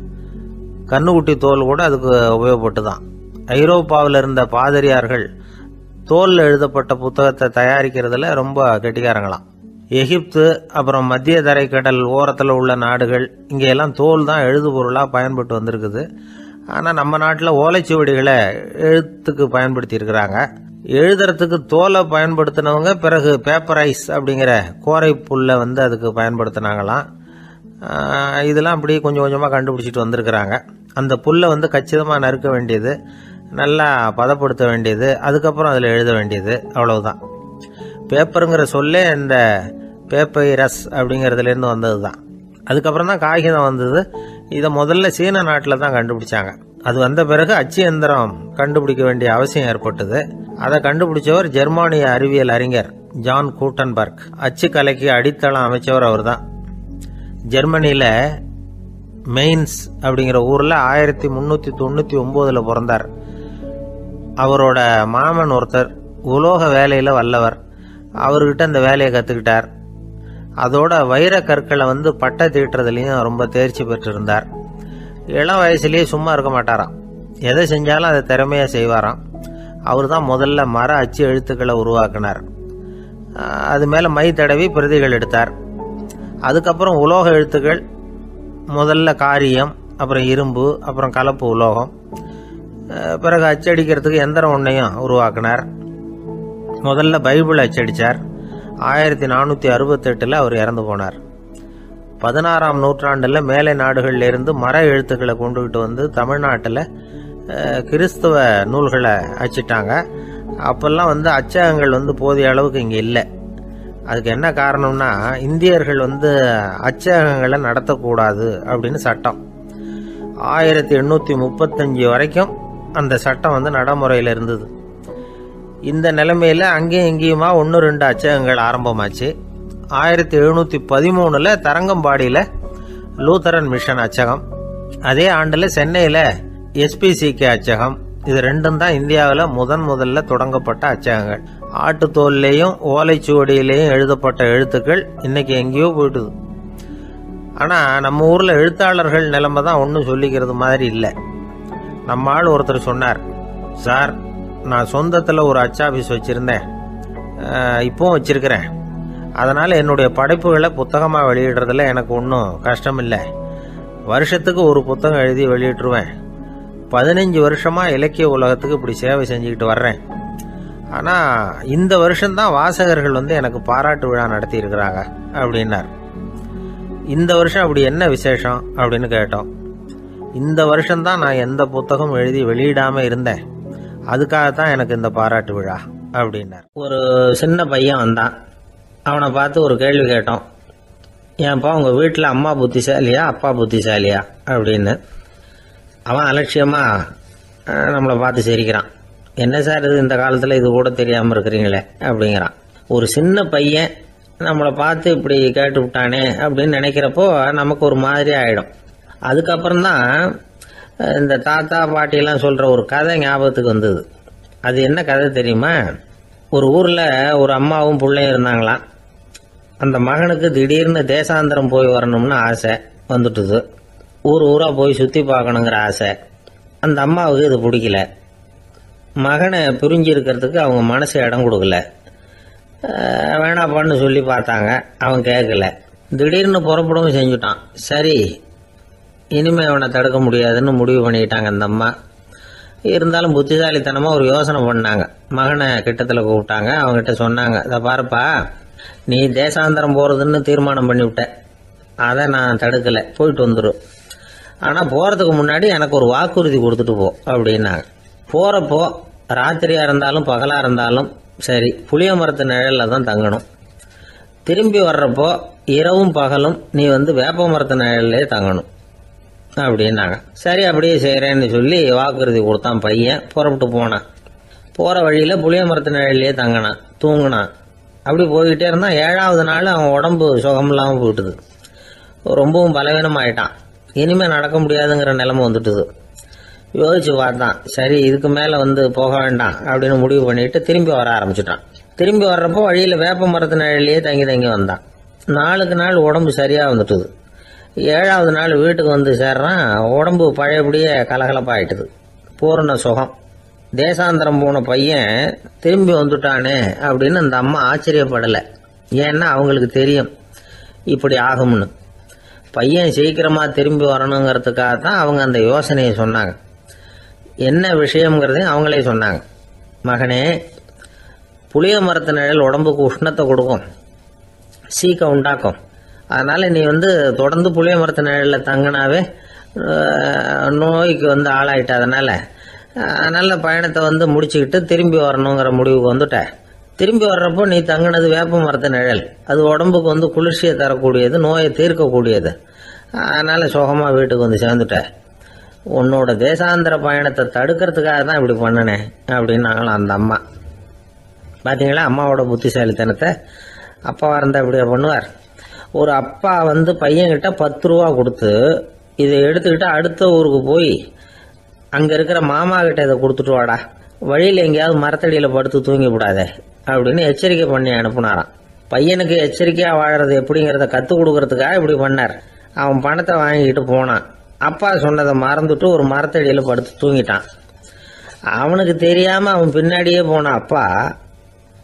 கண்ணுக்குட்டி தோல் கூட அதுக்கு உபயோகப்பட்டு தான். ஐரோப்பாவில் இருந்த பாதிரியார்கள் தோல்ல எழுதப்பட்ட புத்தகத்தை தயாரிக்கிறதுல ரொம்ப கெட்டிக்காரங்களாம். எகிப்து, அப்புறம் மத்திய தரைக்கடல் ஓரத்தில் உள்ள நாடுகள், இங்கெல்லாம் தோல் தான் எழுது பொருளாக பயன்பட்டு வந்திருக்குது. ஆனால் நம்ம நாட்டில் ஓலைச்சுவடிகளை எழுத்துக்கு பயன்படுத்தி இருக்கிறாங்க. எழுதுறதுக்கு தோலை பயன்படுத்தினவங்க பிறகு பேப்பரைஸ் அப்படிங்கிற கோரை புல்லை வந்து அதுக்கு பயன்படுத்தினாங்களாம். இதெல்லாம் அப்படி கொஞ்சம் கொஞ்சமாக கண்டுபிடிச்சிட்டு வந்திருக்கிறாங்க. அந்த புல்லை வந்து கச்சிதமாக நறுக்க வேண்டியது, நல்லா பதப்படுத்த வேண்டியது, அதுக்கப்புறம் அதில் எழுத வேண்டியது, அவ்வளவுதான். பேப்பருங்கிற சொல்லே இந்த பேப்பைரஸ் அப்படிங்கிறதுலேருந்து வந்தது தான். அதுக்கப்புறம் தான் காகிதம் வந்தது. இதை முதல்ல சீன நாட்டில் தான் கண்டுபிடிச்சாங்க. அது வந்த பிறகு அச்சு எந்திரம் கண்டுபிடிக்க வேண்டிய அவசியம் ஏற்பட்டது. அதை கண்டுபிடிச்சவர் ஜெர்மானிய அறிவியல் அறிஞர் ஜான் கூட்டன்பர்க். அச்சு கலைக்கு அடித்தளம் அமைச்சவர் அவர் தான். ஜெர்மனியில் மெயின்ஸ் அப்படிங்கிற ஊரில் 1399 பிறந்தார். அவரோட மாமன் ஒருத்தர் உலோக வேலையில் வல்லவர். அவர்கிட்ட அந்த வேலையை கற்றுக்கிட்டார். அதோட வைர கற்களை வந்து பட்டை தீட்டுறதுலையும் ரொம்ப தேர்ச்சி பெற்றிருந்தார். இளம் வயசுலேயே சும்மா இருக்க மாட்டாராம். எதை செஞ்சாலும் அதை திறமையாக செய்வாராம். அவர் தான் முதல்ல மர அச்சு எழுத்துக்களை உருவாக்கினார். அது மேலே மை தடவி பிரதிகள் எடுத்தார். அதுக்கப்புறம் உலோக எழுத்துக்கள், முதல்ல காரியம், அப்புறம் இரும்பு, அப்புறம் கலப்பு உலோகம், பிறகு அச்சடிக்கிறதுக்கு எந்திரம் ஒன்றையும் உருவாக்கினார். முதல்ல பைபிள் அச்சடித்தார். 1468 அவர் இறந்து போனார். 16ஆம் நூற்றாண்டில் மேலை நாடுகளிலிருந்து மர எழுத்துக்களை கொண்டுகிட்டு வந்து தமிழ்நாட்டில் கிறிஸ்துவ நூல்களை அச்சிட்டாங்க. அப்பெல்லாம் வந்து அச்சகங்கள் வந்து போதிய அளவுக்கு இங்கே இல்லை. அதுக்கு என்ன காரணம்னா, இந்தியர்கள் வந்து அச்சகங்களை நடத்தக்கூடாது அப்படின்னு சட்டம். 1835 வரைக்கும் அந்த சட்டம் வந்து நடைமுறையில் இருந்தது. இந்த நிலைமையில் அங்கேயும் இங்கேயுமா 1-2 அச்சகங்கள் ஆரம்பமாச்சு. 1713 தரங்கம்பாடியில் லூத்தரன் மிஷன் அச்சகம், அதே ஆண்டில் சென்னையில் SPCK அச்சகம். இது ரெண்டும் தான் இந்தியாவில் முதல்ல தொடங்கப்பட்ட அச்சகங்கள். ஆட்டுத்தோல்லையும் ஓலைச்சுவடியிலையும் எழுதப்பட்ட எழுத்துக்கள் இன்னைக்கு எங்கேயோ போயிட்டுது. ஆனால் நம்ம ஊரில் எழுத்தாளர்கள் நிலைமை தான் ஒன்றும் சொல்லிக்கிறது மாதிரி இல்லை. நம்ம ஆள் ஒருத்தர் சொன்னார், சார் நான் சொந்தத்தில் ஒரு அச்சாபீஸ் வச்சுருந்தேன், இப்போவும் வச்சிருக்கிறேன். அதனால் என்னுடைய படைப்புகளை புத்தகமாக வெளியிடுறதுல எனக்கு ஒன்றும் கஷ்டம் இல்லை. வருஷத்துக்கு ஒரு புத்தகம் எழுதி வெளியிட்டுருவேன். 15 வருஷமாக இலக்கிய உலகத்துக்கு இப்படி சேவை செஞ்சுக்கிட்டு வர்றேன். ஆனால் இந்த வருஷம்தான் வாசகர்கள் வந்து எனக்கு பாராட்டு விழா நடத்தி இருக்கிறாங்க அப்படின்னார். இந்த வருஷம் அப்படி என்ன விசேஷம் அப்படின்னு கேட்டோம். இந்த வருஷம்தான் நான் எந்த புத்தகம் எழுதி வெளியிடாமல் இருந்தேன், அதுக்காகத்தான் எனக்கு இந்த பாராட்டு விழா அப்படின்னார். ஒரு சின்ன பையன் வந்தான். அவனை பார்த்து ஒரு கேள்வி கேட்டோம். ஏன்ப்பா உங்கள் வீட்டில் அம்மா புத்திசாலியா அப்பா புத்திசாலியா அப்படின்னு. அவன் அலட்சியமாக நம்மளை பார்த்து சிரிக்கிறான். என்ன சார் இது, இந்த காலத்தில் இது கூட தெரியாமல் இருக்கிறீங்களே அப்படிங்கிறான். ஒரு சின்ன பையன் நம்மளை பார்த்து இப்படி கேட்டு விட்டானே அப்படின்னு நினைக்கிறப்போ நமக்கு ஒரு மாதிரி ஆகிடும். அதுக்கப்புறம்தான் இந்த தாத்தா பாட்டிலாம் சொல்கிற ஒரு கதை ஞாபகத்துக்கு வந்தது. அது என்ன கதை தெரியுமா? ஒரு ஊரில் ஒரு அம்மாவும் பிள்ளையும் இருந்தாங்களாம். அந்த மகனுக்கு திடீர்னு தேசாந்திரம் போய் வரணும்னு ஆசை வந்துட்டுது. ஊராக போய் சுற்றி பார்க்கணுங்கிற ஆசை. அந்த அம்மாவுக்கு இது பிடிக்கல. மகனை பிரிஞ்சு இருக்கிறதுக்கு அவங்க மனசு இடம் கொடுக்கல. வேணாப்பான்னு சொல்லி பார்த்தாங்க, அவன் கேட்கல. திடீர்னு புறப்படவும் செஞ்சுட்டான். சரி, இனிமே அவனை தடுக்க முடியாதுன்னு முடிவு பண்ணிக்கிட்டாங்க அந்த அம்மா. இருந்தாலும் புத்திசாலித்தனமாக ஒரு யோசனை பண்ணாங்க. மகனை கிட்டத்தில் கூப்பிட்டாங்க. அவங்ககிட்ட சொன்னாங்க, இதை பாருப்பா, நீ தேசாந்திரம் போகிறதுன்னு தீர்மானம் பண்ணிவிட்ட, அதை நான் தடுக்கலை, போயிட்டு வந்துடும். ஆனால் போகிறதுக்கு முன்னாடி எனக்கு ஒரு வாக்குறுதி கொடுத்துட்டு போ அப்படின்னாங்க. போகிறப்போ ராத்திரியாக இருந்தாலும் பகலாக இருந்தாலும் சரி, புளிய மரத்து நிழலில் தான் தங்கணும். திரும்பி வர்றப்போ இரவும் பகலும் நீ வந்து வேப்ப மரத்து நிழல்லே தங்கணும் அப்படின்னாங்க. சரி, அப்படியே செய்கிறேன்னு சொல்லி வாக்குறுதி கொடுத்தான் பையன். புறப்பட்டு போனான். போகிற வழியில் புளிய மரத்து நிழல்லே தங்கினான், தூங்கினான். அப்படி போய்கிட்டே இருந்தான். 7ஆவது நாள் அவன் உடம்பு சுகமில்லாமல் போயிட்டுது. ரொம்பவும் பலவீனமாயிட்டான். இனிமேல் நடக்க முடியாதுங்கிற நிலைமை வந்துட்டுது. யோசிச்சு பார்த்தான். சரி, இதுக்கு மேலே வந்து போக வேண்டாம் அப்படின்னு முடிவு பண்ணிட்டு திரும்பி வர ஆரம்பிச்சிட்டான். திரும்பி வர்றப்போ வழியில் வேப்ப மரத்து நிழல்லையே தங்கி வந்தான். நாளுக்கு நாள் உடம்பு சரியாக வந்துட்டுது. 7ஆவது நாள் வீட்டுக்கு வந்து சேர்றான். உடம்பு பழையபடியே கலகலப்பாயிட்டுது. பூரண சுகம். தேசாந்திரம் போன பையன் திரும்பி வந்துட்டானே அப்படின்னு அந்த அம்மா ஆச்சரியப்படலை. ஏன்னா அவங்களுக்கு தெரியும் இப்படி ஆகும்னு. பையன் சீக்கிரமாக திரும்பி வரணுங்கிறதுக்காக தான் அவங்க அந்த யோசனையை சொன்னாங்க. என்ன விஷயம்ங்கிறதையும் அவங்களே சொன்னாங்க. மகனே, புளிய மரத்து நிழல் உடம்புக்கு உஷ்ணத்தை கொடுக்கும், சீக்கம் உண்டாக்கும். அதனால நீ தொடர்ந்து புளிய மரத்து நிழலில் தங்கினாவே நோய்க்கு ஆளாயிட்ட. அதனால நல்ல பயணத்தை முடிச்சுக்கிட்டு திரும்பி வரணுங்கிற முடிவுக்கு வந்துட்ட. திரும்பி வர்றப்போ நீ தங்கினது வேப்ப மரத்து நிழல். அது உடம்புக்கு குளிர்ச்சியை தரக்கூடியது, நோயை தீர்க்கக்கூடியது. அதனால சுகமாக வீட்டுக்கு சேர்ந்துட்ட. உன்னோட தேசாந்திர பயணத்தை தடுக்கிறதுக்காக தான் இப்படி பண்ணினேன் அப்படின்னாங்களாம் அந்த அம்மா. பார்த்தீங்களா அம்மாவோட புத்திசாலித்தனத்தை? அப்பாவா இருந்தால் இப்படியா பண்ணுவார்? ஒரு அப்பா பையன்கிட்ட 10 ரூபா கொடுத்து இதை எடுத்துக்கிட்டு அடுத்த ஊருக்கு போய் அங்கே இருக்கிற மாமா கிட்ட இதை கொடுத்துட்டு வாடா, வழியில் எங்கேயாவது மரத்தடியில் படுத்து தூங்கி விடாதே அப்படின்னு எச்சரிக்கை பண்ணி அனுப்புனாராம். பையனுக்கு எச்சரிக்கையாக வாழறது எப்படிங்கிறத கற்றுக் கொடுக்கறதுக்காக இப்படி பண்ணார். அவன் பணத்தை வாங்கிக்கிட்டு போனான். அப்பா சொன்னதை மறந்துட்டு ஒரு மரத்தடியில் படுத்து தூங்கிட்டான். அவனுக்கு தெரியாமல் அவன் பின்னாடியே போன அப்பா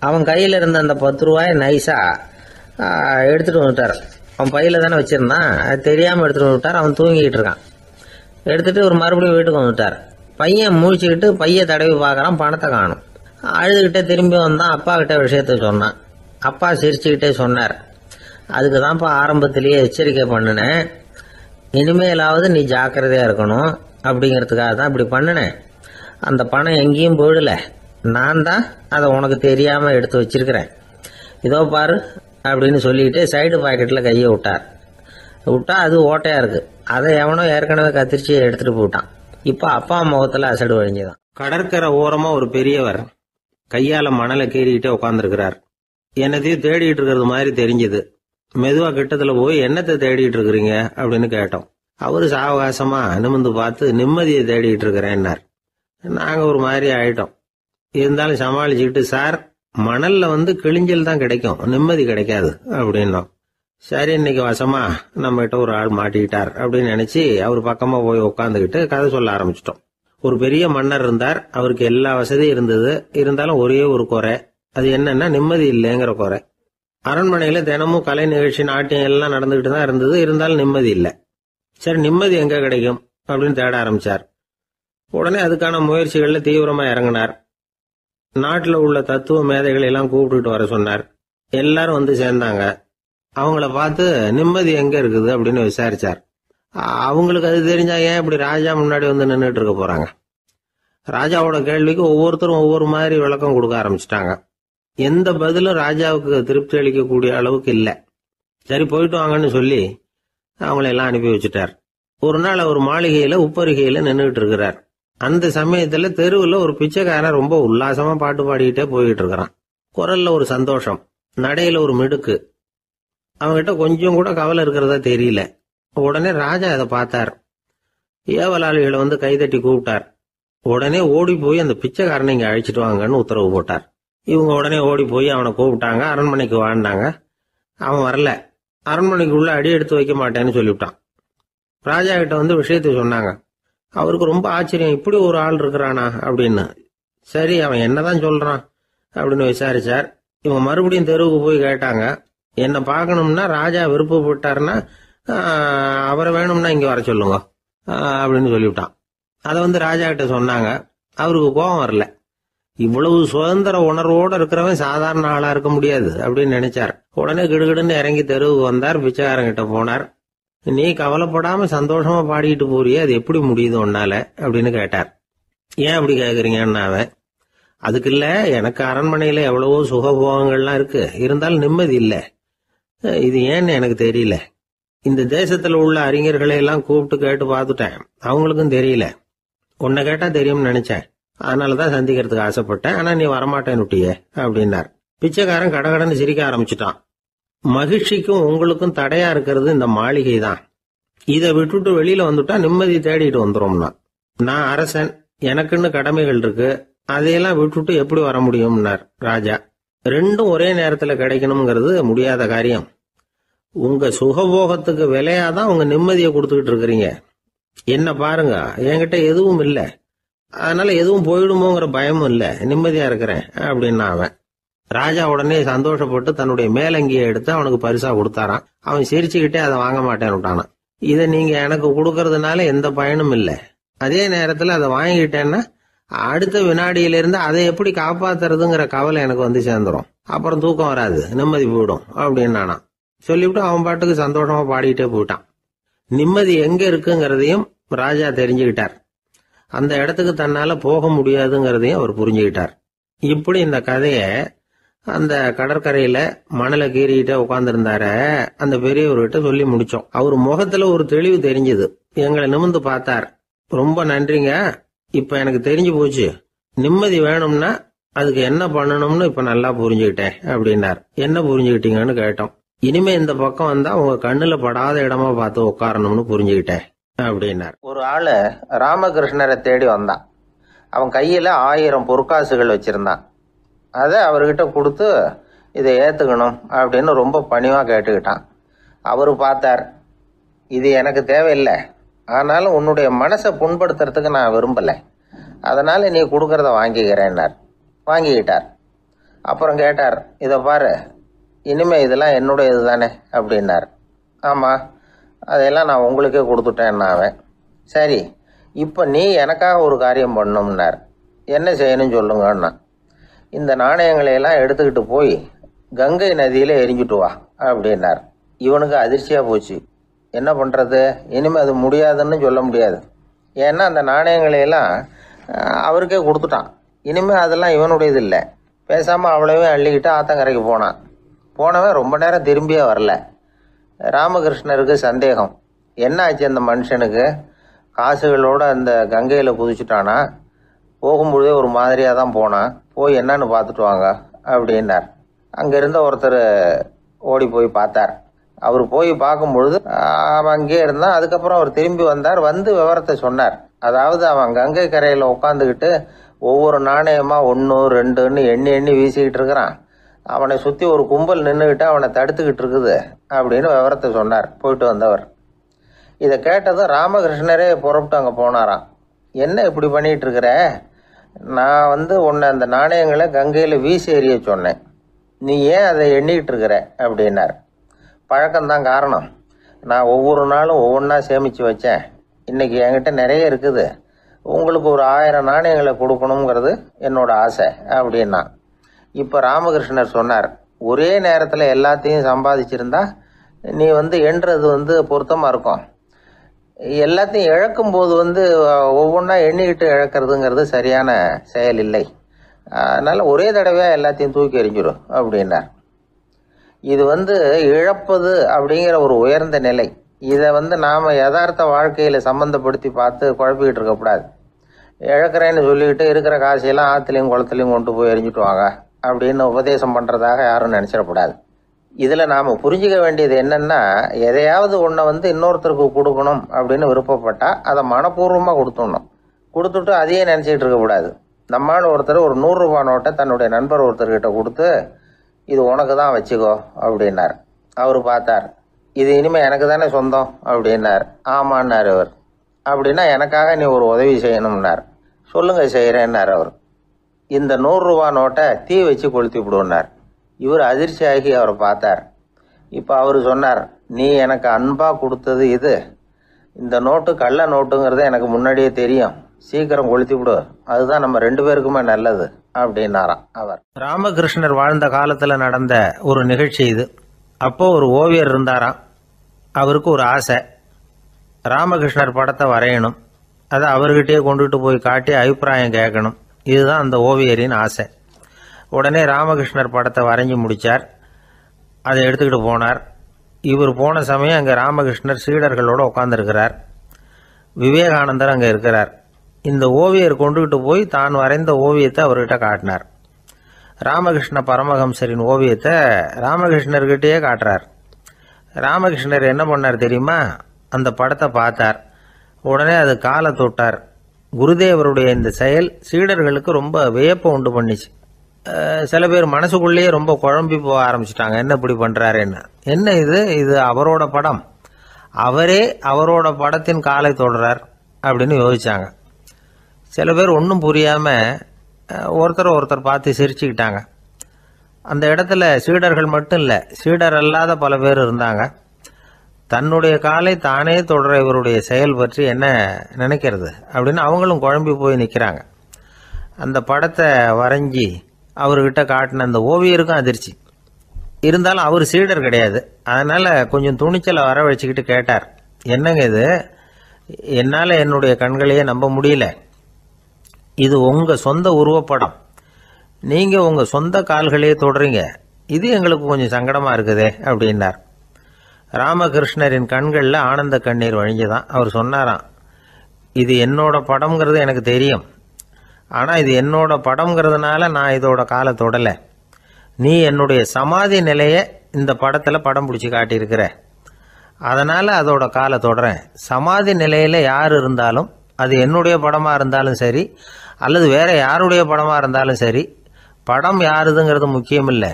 அவன் கையில் இருந்த அந்த 10 ரூபாயை நைஸாக எடுத்துகிட்டு வந்துட்டார். அவன் பையில தானே வச்சுருந்தான், அது தெரியாமல் எடுத்துகிட்டு வந்துட்டார். அவன் தூங்கிக்கிட்டு இருக்கான். எடுத்துகிட்டு ஒரு மறுபடியும் வீட்டுக்கு வந்துட்டார். பையன் முழிச்சுக்கிட்டு பையை தடவி பார்க்குறான், பணத்தை காணும். அழுதுகிட்டே திரும்பி வந்தான். அப்பா கிட்ட விஷயத்த சொன்னான். அப்பா சிரிச்சுக்கிட்டே சொன்னார், அதுக்கு தான்ப்பா ஆரம்பத்திலேயே எச்சரிக்கை பண்ணினேன், இனிமேலாவது நீ ஜாக்கிரதையாக இருக்கணும் அப்படிங்கிறதுக்காக தான் இப்படி பண்ணினேன். அந்த பணம் எங்கேயும் போயிடல, நான் தான் அதை உனக்கு தெரியாமல் எடுத்து வச்சிருக்கிறேன். இதோ பாரு அப்படின்னு சொல்லிட்டு சைடு பாக்கெட்டில் கையை விட்டா அது ஓட்டையாக இருக்குது. அதை எவனோ ஏற்கனவே கத்திரிச்சு எடுத்துகிட்டு போட்டான். இப்போ அப்பா முகத்தில் அசடு வழிஞ்சுதான். கடற்கரை ஓரமாக ஒரு பெரியவர் கையால் மணலை கீறிக்கிட்டே உட்காந்துருக்கிறார். என்னத்தையும் தேடிட்டு இருக்கிறது மாதிரி தெரிஞ்சுது. மெதுவா கிட்டத்தில் போய் என்னத்தை தேடிட்டு இருக்கிறீங்க அப்படின்னு கேட்டோம். அவரு சாவகாசமா நிமிந்து பார்த்து நிம்மதியை தேடிட்டு இருக்கிறேன்னார். நாங்கள் ஒரு மாதிரி ஆயிட்டோம். இருந்தாலும் சமாளிச்சுக்கிட்டு, சார் மணல்ல கிழிஞ்சல் தான் கிடைக்கும், நிம்மதி கிடைக்காது அப்படின்னோம். சரி, இன்னைக்கு வசமா நம்ம கிட்ட ஒரு ஆள் மாட்டிக்கிட்டார் அப்படின்னு நினைச்சு அவர் பக்கமா போய் உட்காந்துக்கிட்டு கதை சொல்ல ஆரம்பிச்சிட்டோம். ஒரு பெரிய மன்னர் இருந்தார். அவருக்கு எல்லா வசதியும் இருந்தது. இருந்தாலும் ஒரே ஒரு குறை. அது என்னன்னா நிம்மதி இல்லைங்கிற குறை. அரண்மனையில தினமும் கலை நிகழ்ச்சி, நாட்டியம் எல்லாம் நடந்துகிட்டு தான் இருந்தது. இருந்தாலும் நிம்மதி இல்லை. சரி, நிம்மதி எங்க கிடைக்கும் அப்படின்னு தேட ஆரம்பிச்சார். உடனே அதுக்கான முயற்சிகள்ல தீவிரமா இறங்கினார். நாட்டில் உள்ள தத்துவ மேதைகளை எல்லாம் கூப்பிட்டுட்டு வர சொன்னார். எல்லாரும் சேர்ந்தாங்க. அவங்கள பார்த்து நிம்மதி எங்க இருக்குது அப்படின்னு விசாரிச்சார். அவங்களுக்கு அது தெரிஞ்சா ஏன் இப்படி ராஜா முன்னாடி நின்றுட்டு இருக்க போறாங்க? ராஜாவோட கேள்விக்கு ஒவ்வொருத்தரும் ஒவ்வொரு மாதிரி விளக்கம் கொடுக்க ஆரம்பிச்சிட்டாங்க. எந்த பதிலும் ராஜாவுக்கு திருப்தி அளிக்கக்கூடிய அளவுக்கு இல்லை. சரி, போயிட்டு வாங்கன்னு சொல்லி அவங்கள எல்லாம் அனுப்பி வச்சுட்டார். ஒரு நாள் அவர் மாளிகையில உப்பருகையில நின்றுட்டு இருக்கிறார். அந்த சமயத்துல தெருவில் ஒரு பிச்சைக்காரன் ரொம்ப உல்லாசமா பாட்டு பாடிக்கிட்டே போயிட்டு இருக்கிறான். குரல்ல ஒரு சந்தோஷம், நடையில ஒரு மிடுக்கு. அவன்கிட்ட கொஞ்சம் கூட கவலை இருக்கிறதா தெரியல. உடனே ராஜா அதை பார்த்தார். ஏவலாளிகளை கைதட்டி கூப்பிட்டார். உடனே ஓடி போய் அந்த பிச்சைக்காரனை இங்க அழைச்சிட்டு வாங்கன்னு உத்தரவு போட்டார். இவங்க உடனே ஓடி போய் அவனை கூப்பிட்டாங்க. அரண்மனைக்கு வாழ்ந்தாங்க. அவன் வரல. அரண்மனைக்குள்ள அடி எடுத்து வைக்க மாட்டேன்னு சொல்லிவிட்டான். ராஜா கிட்ட விஷயத்தை சொன்னாங்க. அவருக்கு ரொம்ப ஆச்சரியம், இப்படி ஒரு ஆள் இருக்கிறானா அப்படின்னு. சரி, அவன் என்னதான் சொல்றான் அப்படின்னு விசாரிச்சார். இவங்க மறுபடியும் தெருவுக்கு போய் கேட்டாங்க. என்ன பார்க்கணும்னா ராஜா விருப்பப்பட்டாருன்னா அவரை வேணும்னா இங்க வர சொல்லுங்க அப்படின்னு சொல்லிவிட்டான். அதை ராஜா கிட்ட சொன்னாங்க. அவருக்கு கோபம் வரல. இவ்வளவு சுதந்திர உணர்வோடு இருக்கிறவன் சாதாரண ஆளா இருக்க முடியாது அப்படின்னு நினைச்சார். உடனே கிடுகிடுன்னு இறங்கி தெருவுக்கு வந்தார். பிச்சைக்காரங்கிட்ட போனார். நீ கவலைப்படாம சந்தோஷமா பாடிக்கிட்டு போறியே, அது எப்படி முடியுது உன்னால அப்படின்னு கேட்டார். ஏன் அப்படி கேக்குறீங்கன்னு அவன், அதுக்கு இல்ல, எனக்கு அரண்மனையில எவ்வளவோ சுகபோகங்கள்லாம் இருக்கு, இருந்தாலும் நிம்மதி இல்லை. இது ஏன்னு எனக்கு தெரியல. இந்த தேசத்துல உள்ள அறிஞர்களை எல்லாம் கூப்பிட்டு கேட்டு பார்த்துட்டேன், அவங்களுக்கும் தெரியல. உன்னை கேட்டா தெரியும்னு நினைச்சேன், அதனாலதான் சந்திக்கிறதுக்கு ஆசைப்பட்டேன். ஆனா நீ வரமாட்டேன்னு விட்டியே அப்படின்னார். பிச்சைக்காரன் கடகடன்னு சிரிக்க ஆரம்பிச்சுட்டான். மகிழ்ச்சிக்கும் உங்களுக்கும் தடையா இருக்கிறது இந்த மாளிகை தான். இதை விட்டுட்டு வெளியில வந்துட்டா நிம்மதி தேடிட்டு வந்துரும்னா. நான் அரசன், எனக்குன்னு கடமைகள் இருக்கு, அதையெல்லாம் விட்டுட்டு எப்படி வர முடியும்னார் ராஜா. ரெண்டும் ஒரே நேரத்துல கிடைக்கணுங்கிறது முடியாத காரியம். உங்க சுகபோகத்துக்கு விலையாதான் உங்க நிம்மதியை கொடுத்துக்கிட்டு இருக்கிறீங்க. என்ன பாருங்க, என்கிட்ட எதுவும் இல்லை, அதனால எதுவும் போயிடுமோங்கிற பயமும் இல்லை, நிம்மதியா இருக்கிறேன் அப்படின்னா அவன். ராஜா உடனே சந்தோஷப்பட்டு தன்னுடைய மேலங்கியை எடுத்து அவனுக்கு பரிசா கொடுத்தாரான். அவன் சிரிச்சுக்கிட்டே அதை வாங்க மாட்டேன்னு விட்டானான். இதை நீங்க எனக்கு கொடுக்கறதுனால எந்த பயனும் இல்லை, அதே நேரத்தில் அதை வாங்கிட்டேன்னா அடுத்த வினாடியிலிருந்து அதை எப்படி காப்பாத்துறதுங்கிற கவலை எனக்கு வந்து சேர்ந்துடும். அப்புறம் தூக்கம் வராது, நிம்மதி போயிடும் அப்படின்னு நானா சொல்லிவிட்டு அவன் பாட்டுக்கு சந்தோஷமா பாடிக்கிட்டே போயிட்டான். நிம்மதி எங்க இருக்குங்கிறதையும் ராஜா தெரிஞ்சுக்கிட்டார். அந்த இடத்துக்கு தன்னால போக முடியாதுங்கிறதையும் அவர் புரிஞ்சுக்கிட்டார். இப்படி இந்த கதைய அந்த கடற்கரையில மணலை கீறிக்கிட்டே உட்கார்ந்துருந்தார அந்த பெரியவர்கிட்ட சொல்லி முடிச்சோம். அவர் முகத்துல ஒரு தெளிவு தெரிஞ்சது. எங்களை நிமிர்ந்து பார்த்தார். ரொம்ப நன்றிங்க, இப்ப எனக்கு தெரிஞ்சு போச்சு. நிம்மதி வேணும்னா அதுக்கு என்ன பண்ணணும்னு இப்ப நல்லா புரிஞ்சுக்கிட்டேன் அப்படின்னார். என்ன புரிஞ்சுக்கிட்டீங்கன்னு கேட்டோம். இனிமே இந்த பக்கம் வந்தா உங்க கண்ணுல படாத இடமா பார்த்து உட்காரணும்னு புரிஞ்சுக்கிட்டேன் அப்படின்னார். ஒரு ஆளு ராமகிருஷ்ணரை தேடி வந்தான். அவன் கையில 1000 பொற்காசுகள் வச்சிருந்தான். அதை அவர்கிட்ட கொடுத்து இதை ஏத்துக்கணும் அப்படின்னு ரொம்ப பணிவா கேட்டுக்கிட்டான். அவரு பார்த்தார், இது எனக்கு தேவையில்லை, ஆனாலும் உன்னுடைய மனசை புண்படுத்துறதுக்கு நான் விரும்பலை, அதனால நீ கொடுக்கறத வாங்கிக்கிறேன்னார். வாங்கிக்கிட்டார். அப்புறம் கேட்டார், இதை பாரு, இனிமே இதெல்லாம் என்னுடைய இதுதானே அப்படின்னார். ஆமா, அதையெல்லாம் நான் உங்களுக்கே கொடுத்துட்டேன். அவன் சரி, இப்போ நீ எனக்காக ஒரு காரியம் பண்ணணும்னார். என்ன செய்யணும்னு சொல்லுங்கன்னா, இந்த நாணயங்களையெல்லாம் எடுத்துக்கிட்டு போய் கங்கை நதியில் எரிஞ்சுட்டு வா அப்படின்னார். இவனுக்கு அதிர்ச்சியாக போச்சு. என்ன பண்ணுறது, இனிமேல் அது முடியாதுன்னு சொல்ல முடியாது. ஏன்னா அந்த நாணயங்களையெல்லாம் அவருக்கே கொடுத்துட்டான். இனிமேல் அதெல்லாம் இவனுடையது இல்லை. பேசாமல் அவ்வளவே அள்ளிக்கிட்டு ஆத்தங்கரைக்கு போனான். போனவன் ரொம்ப நேரம் திரும்பியே வரல. ராமகிருஷ்ணருக்கு சந்தேகம், என்ன ஆச்சு அந்த மனுஷனுக்கு, காசுகளோட அந்த கங்கையில் குதிச்சுட்டானா, போகும்பொழுதே ஒரு மாதிரியாக தான் போனான், போய் என்னன்னு பார்த்துட்டு வாங்க அப்படின்னார். அங்கே இருந்த ஒருத்தர் ஓடி போய் பார்த்தார். அவர் போய் பார்க்கும்பொழுது அவன் அங்கேயே இருந்தான். அதுக்கப்புறம் அவர் திரும்பி வந்தார். வந்து விவரத்தை சொன்னார். அதாவது அவன் கங்கை கரையில் உட்காந்துக்கிட்டு ஒவ்வொரு நாணயமா 1 2ன்னு எண்ணி எண்ணி வீசிக்கிட்டு இருக்கிறான். அவனை சுற்றி ஒரு கும்பல் நின்றுக்கிட்டு அவனை தடுத்துக்கிட்டு இருக்குது அப்படின்னு விவரத்தை சொன்னார் போயிட்டு வந்தவர். இதை கேட்டதும் ராமகிருஷ்ணரே புறப்பட்டு அங்கே போனாராம். என்ன இப்படி பண்ணிட்டு இருக்கிற, நான் உன்னை அந்த நாணயங்களை கங்கையில் வீசி எறிய சொன்னேன், நீ ஏன் அதை எண்ணிக்கிட்டு இருக்கிற அப்படின்னார். பழக்கம்தான் காரணம், நான் ஒவ்வொரு நாளும் ஒவ்வொன்றா சேமித்து வச்சேன். இன்னைக்கு என்கிட்ட நிறைய இருக்குது, உங்களுக்கு ஒரு 1000 நாணயங்களை கொடுக்கணுங்கிறது என்னோட ஆசை அப்படின்னா. இப்போ ராமகிருஷ்ணர் சொன்னார், ஒரே நேரத்தில் எல்லாத்தையும் சம்பாதிச்சிருந்தா நீ எண்ணுறது பொருத்தமாக இருக்கும். எல்லாத்தையும் இழக்கும்போது ஒவ்வொன்றா எண்ணிக்கிட்டு இழக்கிறதுங்கிறது சரியான செயல் இல்லை. அதனால் ஒரே தடவையாக எல்லாத்தையும் தூக்கி எறிஞ்சிடும் அப்படின்னார். இது இழப்பது அப்படிங்கிற ஒரு உயர்ந்த நிலை. இதை நாம் யதார்த்த வாழ்க்கையில் சம்மந்தப்படுத்தி பார்த்து குழப்பிக்கிட்டு இருக்கக்கூடாது. இழக்கிறேன்னு சொல்லிக்கிட்டு இருக்கிற காசையெல்லாம் ஆற்றுலையும் குளத்துலையும் கொண்டு போய் எரிஞ்சிட்டு வாங்க அப்படின்னு உபதேசம் பண்ணுறதாக யாரும் நினச்சிடக்கூடாது. இதில் நாம் புரிஞ்சிக்க வேண்டியது என்னென்னா, எதையாவது ஒன்றை இன்னொருத்தருக்கு கொடுக்கணும் அப்படின்னு விருப்பப்பட்டால் அதை மனப்பூர்வமாக கொடுத்துடணும். கொடுத்துட்டு அதையே நினச்சிக்கிட்டு இருக்கக்கூடாது. நம்மால் ஒருத்தர் ஒரு 100 ரூபா நோட்டை தன்னுடைய நண்பர் ஒருத்தர்கிட்ட கொடுத்து, இது உனக்கு தான் வச்சுக்கோ அப்படின்னார். அவர் பார்த்தார், இது இனிமேல் எனக்கு தானே சொந்தம் அப்படின்னார். ஆமான்னார் அவர். அப்படின்னா எனக்காக நீ ஒரு உதவி செய்யணும்னார். சொல்லுங்க செய்கிறேன்னார் அவர். இந்த 100 ரூபா நோட்டை தீ வச்சு கொளுத்தி விடுனார். இவர் அதிர்ச்சியாகி அவரை பார்த்தார். இப்போ அவர் சொன்னார், நீ எனக்கு அன்பாக கொடுத்தது இது, இந்த நோட்டு கள்ள நோட்டுங்கிறது எனக்கு முன்னாடியே தெரியும், சீக்கிரம் கொளுத்தி விடு, அதுதான் நம்ம 2 பேருக்குமே நல்லது அப்படின்னாராம் அவர். ராமகிருஷ்ணர் வாழ்ந்த காலத்தில் நடந்த ஒரு நிகழ்ச்சி இது. அப்போ ஒரு ஓவியர் இருந்தாராம். அவருக்கு ஒரு ஆசை, ராமகிருஷ்ணர் படத்தை வரையணும், அதை அவர்கிட்டயே கொண்டுட்டு போய் காட்டி அபிப்பிராயம் கேட்கணும். இதுதான் அந்த ஓவியரின் ஆசை. உடனே ராமகிருஷ்ணர் படத்தை வரைஞ்சி முடித்தார். அதை எடுத்துக்கிட்டு போனார். இவர் போன சமயம் அங்கே ராமகிருஷ்ணர் சீடர்களோடு உட்காந்துருக்கிறார். விவேகானந்தர் அங்கே இருக்கிறார். இந்த ஓவியர் கொண்டுகிட்டு போய் தான் வரைந்த ஓவியத்தை அவர்கிட்ட காட்டினார். ராமகிருஷ்ண பரமஹம்சரின் ஓவியத்தை ராமகிருஷ்ணர்கிட்டயே காட்டுறார். ராமகிருஷ்ணர் என்ன பண்ணார் தெரியுமா, அந்த படத்தை பார்த்தார். உடனே அது காலை தொட்டார். குருதேவருடைய இந்த செயல் சீடர்களுக்கு ரொம்ப வியப்பை உண்டு பண்ணிச்சு. சில பேர் மனசுக்குள்ளேயே ரொம்ப குழம்பி போக ஆரம்பிச்சிட்டாங்க, என்ன இப்படி பண்ணுறாருன்னு. என்ன இது அவரோட படம், அவரே அவரோட படத்தின் காலை தொடுறார் அப்படின்னு யோசிச்சாங்க. சில பேர் ஒன்றும் புரியாமல் ஒருத்தர் பார்த்து சிரிச்சுக்கிட்டாங்க. அந்த இடத்துல சீடர்கள் மட்டும் இல்லை, சீடர் அல்லாத பல பேர் இருந்தாங்க. தன்னுடைய காலை தானே தொடர இவருடைய செயல் பற்றி என்ன நினைக்கிறது அப்படின்னு அவங்களும் குழம்பி போய் நிற்கிறாங்க. அந்த படத்தை வரைஞ்சி அவர்கிட்ட காட்டின அந்த ஓவியருக்கும் அதிர்ச்சி. இருந்தாலும் அவர் சீடர் கிடையாது. அதனால் கொஞ்சம் துணிச்சலை வர வச்சுக்கிட்டு கேட்டார், என்னங்க இது, என்னால் என்னுடைய கண்களையே நம்ப முடியல. இது உங்கள் சொந்த உருவப்படம், நீங்கள் உங்கள் சொந்த கால்களையே தொடுறீங்க, இது எங்களுக்கு கொஞ்சம் சங்கடமாக இருக்குதே அப்படின்னார். ராமகிருஷ்ணரின் கண்களில் ஆனந்த கண்ணீர் வழிஞ்சுதான். அவர் சொன்னாராம், இது என்னோட படம்ங்கிறது எனக்கு தெரியும், ஆனால் இது என்னோட படம்ங்கிறதுனால நான் இதோட காலை தொடலை. நீ என்னுடைய சமாதி நிலையை இந்த படத்தில் படம் பிடிச்சி காட்டியிருக்கிற, அதனால் அதோட காலை தொடறேன். சமாதி நிலையில் யார் இருந்தாலும், அது என்னுடைய படமாக இருந்தாலும் சரி அல்லது வேற யாருடைய படமாக இருந்தாலும் சரி, படம் யாருதுங்கிறது முக்கியம் இல்லை.